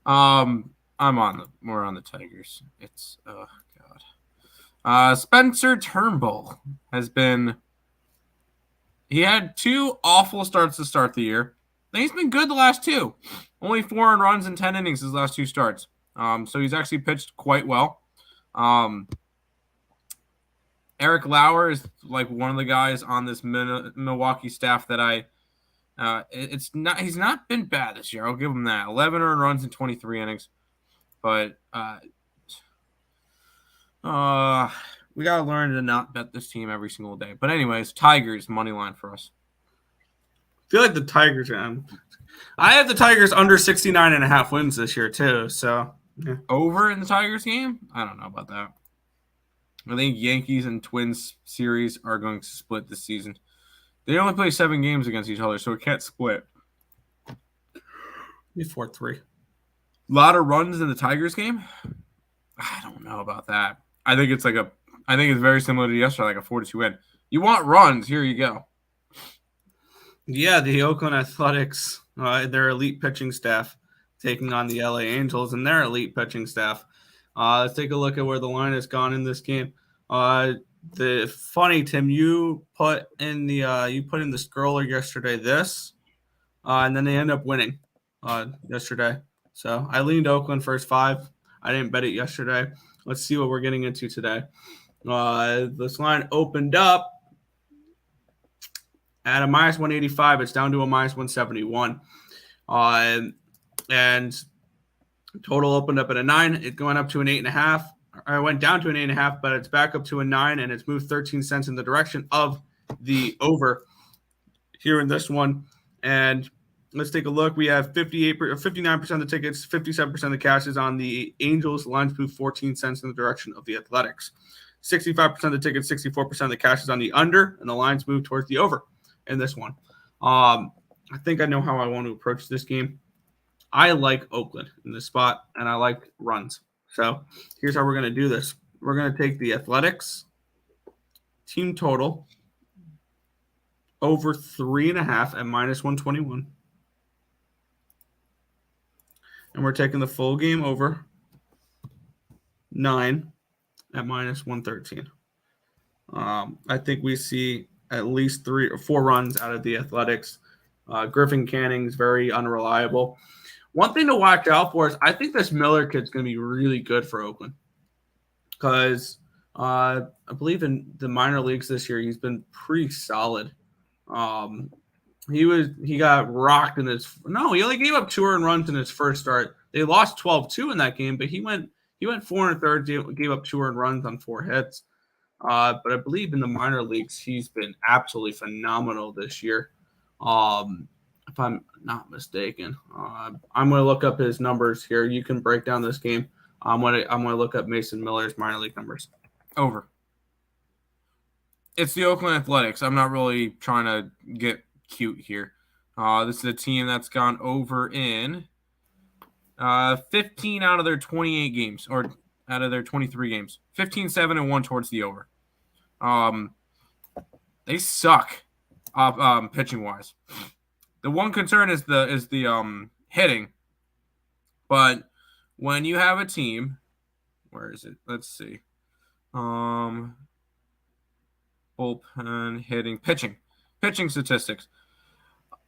We're on the Tigers. It's oh god. Spencer Turnbull he had 2 awful starts to start the year. And he's been good the last 2. Only 4 earned runs in 10 innings his last 2 starts. So he's actually pitched quite well. Eric Lauer is like one of the guys on this Milwaukee staff that he's not been bad this year. I'll give him that. 11 earned runs in 23 innings. But we got to learn to not bet this team every single day. But anyways, Tigers money line for us. I feel like the Tigers, I have the Tigers under 69.5 wins this year too. So yeah. Over in the Tigers game? I don't know about that. I think Yankees and Twins series are going to split this season. They only play 7 games against each other, so it can't split. Be 4-3. A lot of runs in the Tigers game? I don't know about that. I think it's very similar to yesterday, like a 4-2 win. You want runs, here you go. Yeah, the Oakland Athletics, their elite pitching staff taking on the LA Angels and their elite pitching staff. Let's take a look at where the line has gone in this game. Tim, you put in the scroller yesterday and then they end up winning yesterday. So I leaned Oakland first 5. I didn't bet it yesterday. Let's see what we're getting into today. This line opened up at a minus 185. It's down to a minus 171. And total opened up at a 9. It going up to an 8.5. I went down to an 8.5, but it's back up to a 9, and it's moved 13 cents in the direction of the over here in this one. And let's take a look. We have 59% of the tickets, 57% of the cash is on the Angels. Lines moved 14 cents in the direction of the Athletics. 65% of the tickets, 64% of the cash is on the under, and the lines move towards the over in this one. I think I know how I want to approach this game. I like Oakland in this spot, and I like runs. So here's how we're going to do this. We're going to take the Athletics team total over 3.5 at minus 121. And we're taking the full game over 9 at minus 113. I think we see at least 3 or 4 runs out of the Athletics. Griffin Canning's very unreliable. One thing to watch out for is I think this Miller kid's going to be really good for Oakland because I believe in the minor leagues this year he's been pretty solid. He got rocked he only gave up 2 earned runs in his first start. They lost 12-2 in that game, but he went 4 1/3, gave up 2 earned runs on 4 hits. But I believe in the minor leagues he's been absolutely phenomenal this year. If I'm not mistaken, I'm going to look up his numbers here. You can break down this game. I'm going to look up Mason Miller's minor league numbers. Over. It's the Oakland Athletics. I'm not really trying to get cute here. This is a team that's gone over in 15 out of their 28 games, or out of their 23 games. 15-7-1 towards the over. They suck pitching wise. The one concern is the hitting. But when you have a team, where is it? Let's see. Bullpen, hitting, pitching statistics.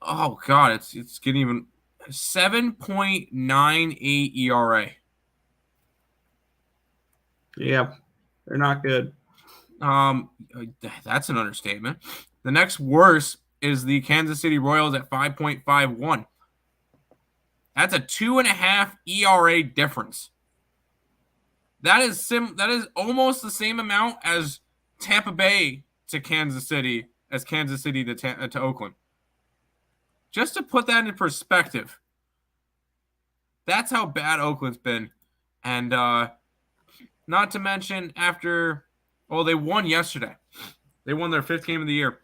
Oh God, it's getting even 7.98 ERA. Yeah, they're not good. That's an understatement. The next worst is the Kansas City Royals at 5.51. That's a 2.5 ERA difference. That is almost the same amount as Tampa Bay to Kansas City as Kansas City to Oakland. Just to put that into perspective, that's how bad Oakland's been. And not to mention they won yesterday. They won their 5th game of the year.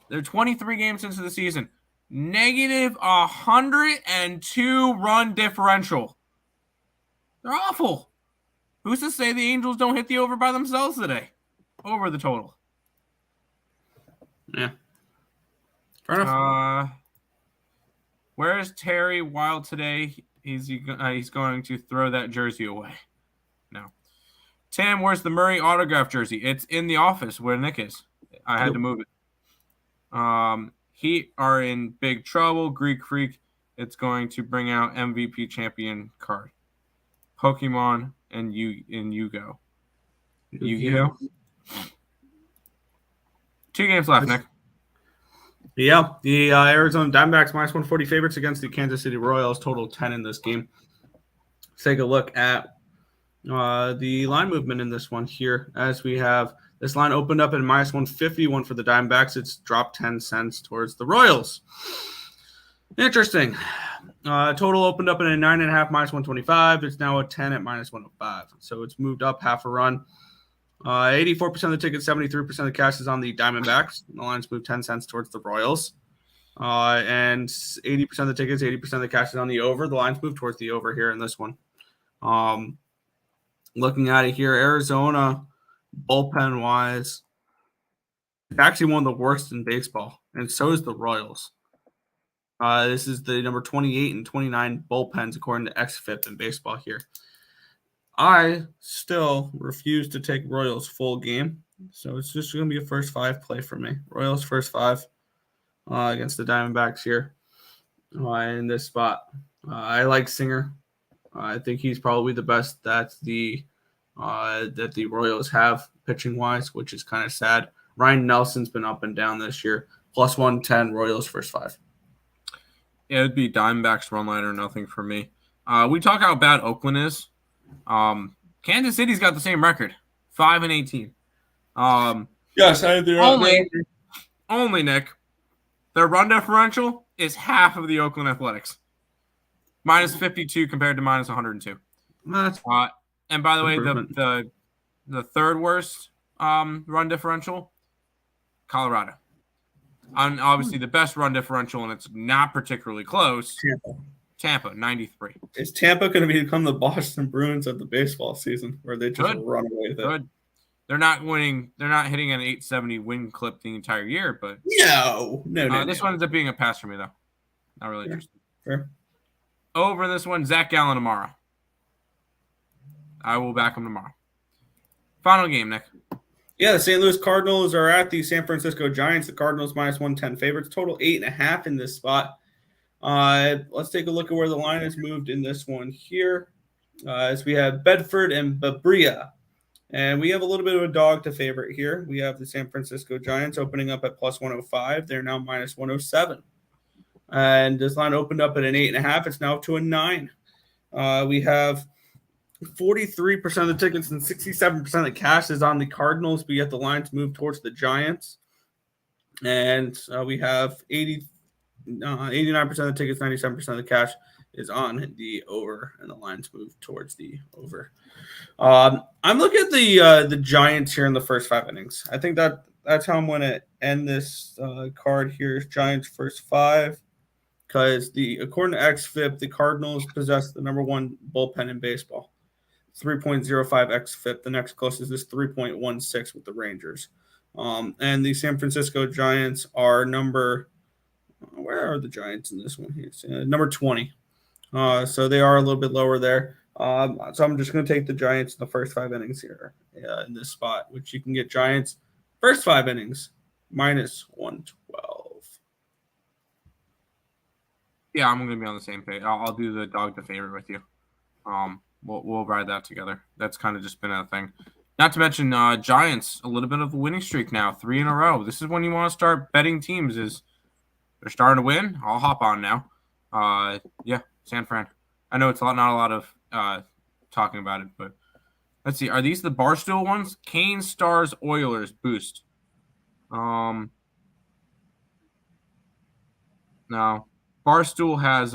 They're 23 games into the season. Negative 102 run differential. They're awful. Who's to say the Angels don't hit the over by themselves today? Over the total. Yeah. Fair enough. Where is Terry Wild today? He's going to throw that jersey away. No. Tim, where's the Murray autograph jersey? It's in the office where Nick is. I had to move it. Heat are in big trouble. Greek Freak, it's going to bring out MVP champion card. Pokemon and Yu-Gi-Oh. Yu-Gi-Oh. 2 games left, Nick. Yeah, the Arizona Diamondbacks -140 favorites against the Kansas City Royals. Total 10 in this game. Let's take a look at the line movement in this one here, as we have this line opened up at -151 for the Diamondbacks. It's dropped 10 cents towards the Royals. Interesting. Total opened up at a 9.5 -125. It's now a 10 at -105. So it's moved up half a run. 84% of the tickets, 73% of the cash is on the Diamondbacks. The line's moved 10 cents towards the Royals. And 80% of the tickets, 80% of the cash is on the over. The line's moved towards the over here in this one. Looking at it here, Arizona, bullpen-wise, it's actually one of the worst in baseball, and so is the Royals. This is the number 28 and 29 bullpens according to XFIP in baseball here. I still refuse to take Royals full game, so it's just going to be a first 5 play for me. Royals first 5 against the Diamondbacks here in this spot. I like Singer. I think he's probably the best that the Royals have pitching wise, which is kind of sad. Ryan Nelson's been up and down this year. +110 Royals first 5. Yeah, it'd be Diamondbacks run line or nothing for me. We talk how bad Oakland is. Kansas City's got the same record, 5-18. Yes, I agree. Only Nick. Their run differential is half of the Oakland Athletics. -52 compared to -102. And by the way, the third worst run differential, Colorado. And obviously the best run differential, and it's not particularly close. Tampa 93. Is Tampa going to become the Boston Bruins of the baseball season, where they just run away with it? They're not winning. They're not hitting an 870 win clip the entire year, but no. This one ends up being a pass for me though. Not really interested. Fair. Over this one, Zach Gallen tomorrow. I will back him tomorrow. Final game, Nick. Yeah, the St. Louis Cardinals are at the San Francisco Giants. The Cardinals -110 favorites. Total 8.5 in this spot. Let's take a look at where the line has moved in this one here. As we have Bedford and Babria. And we have a little bit of a dog to favorite here. We have the San Francisco Giants opening up at +105. They're now -107. And this line opened up at an 8.5. It's now to a 9. We have 43% of the tickets and 67% of the cash is on the Cardinals, but yet the lines move towards the Giants. And we have 89% of the tickets, 97% of the cash is on the over, and the lines move towards the over. I'm looking at the Giants here in the first 5 innings. I think that's how I'm going to end this card here. Giants first 5, because according to XFIP, the Cardinals possess the number 1 bullpen in baseball. 3.05 XFIP. The next closest is 3.16 with the Rangers. And the San Francisco Giants are where are the Giants in this one here? Number 20. So they are a little bit lower there. So I'm just going to take the Giants in the first 5 innings here in this spot, which you can get Giants first 5 innings -112. Yeah, I'm going to be on the same page. I'll do the dog to favorite with you. We'll ride that together. That's kind of just been a thing. Not to mention Giants, a little bit of a winning streak now, 3 in a row. This is when you want to start betting teams. Is they're starting to win. I'll hop on now. Yeah, San Fran. I know it's not a lot of talking about it, but let's see. Are these the Barstool ones? Canes, Stars, Oilers, boost. No. Barstool has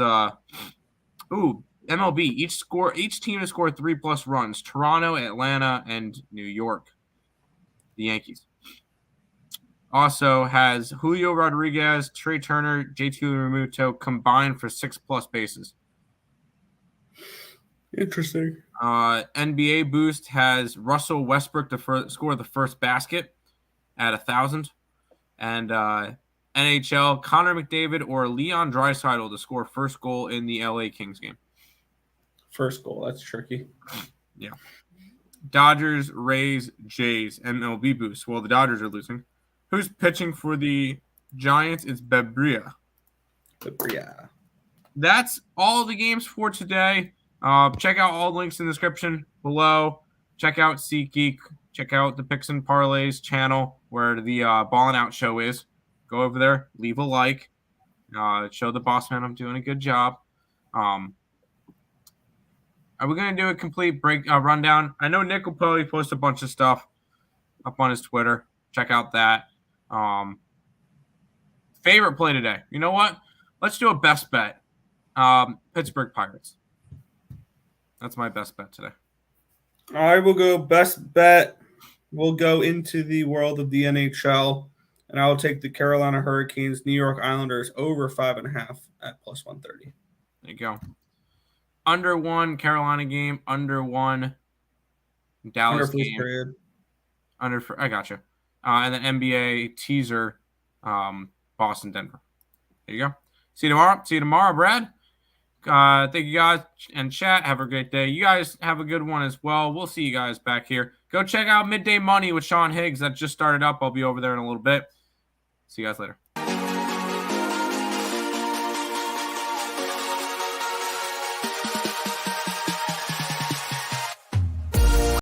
MLB. Each team has scored 3+ runs. Toronto, Atlanta, and New York. The Yankees. Also has Julio Rodriguez, Trey Turner, JT Realmuto combined for 6+ bases. Interesting. NBA boost has Russell Westbrook to score the first basket at 1,000. And NHL, Connor McDavid or Leon Draisaitl to score first goal in the LA Kings game. First goal. That's tricky. Yeah. Dodgers, Rays, Jays, MLB boost. Well, the Dodgers are losing. Who's pitching for the Giants? It's Bebria. That's all the games for today. Check out all the links in the description below. Check out SeatGeek. Check out the Picks and Parlays channel where the Ballin' Out show is. Go over there. Leave a like. Show the boss man I'm doing a good job. Are we going to do a complete rundown? I know Nick will probably post a bunch of stuff up on his Twitter. Check out that. Favorite play today. You know what? Let's do a best bet. Pittsburgh Pirates. That's my best bet today. I will go best bet. We'll go into the world of the NHL, and I will take the Carolina Hurricanes, New York Islanders over 5.5 at +130. There you go. Under 1 Carolina game, under 1 Dallas game. Period. I gotcha. And then NBA teaser, Boston, Denver. There you go. See you tomorrow, Brad. Thank you guys and chat. Have a great day. You guys have a good one as well. We'll see you guys back here. Go check out Midday Money with Sean Higgs. That just started up. I'll be over there in a little bit. See you guys later.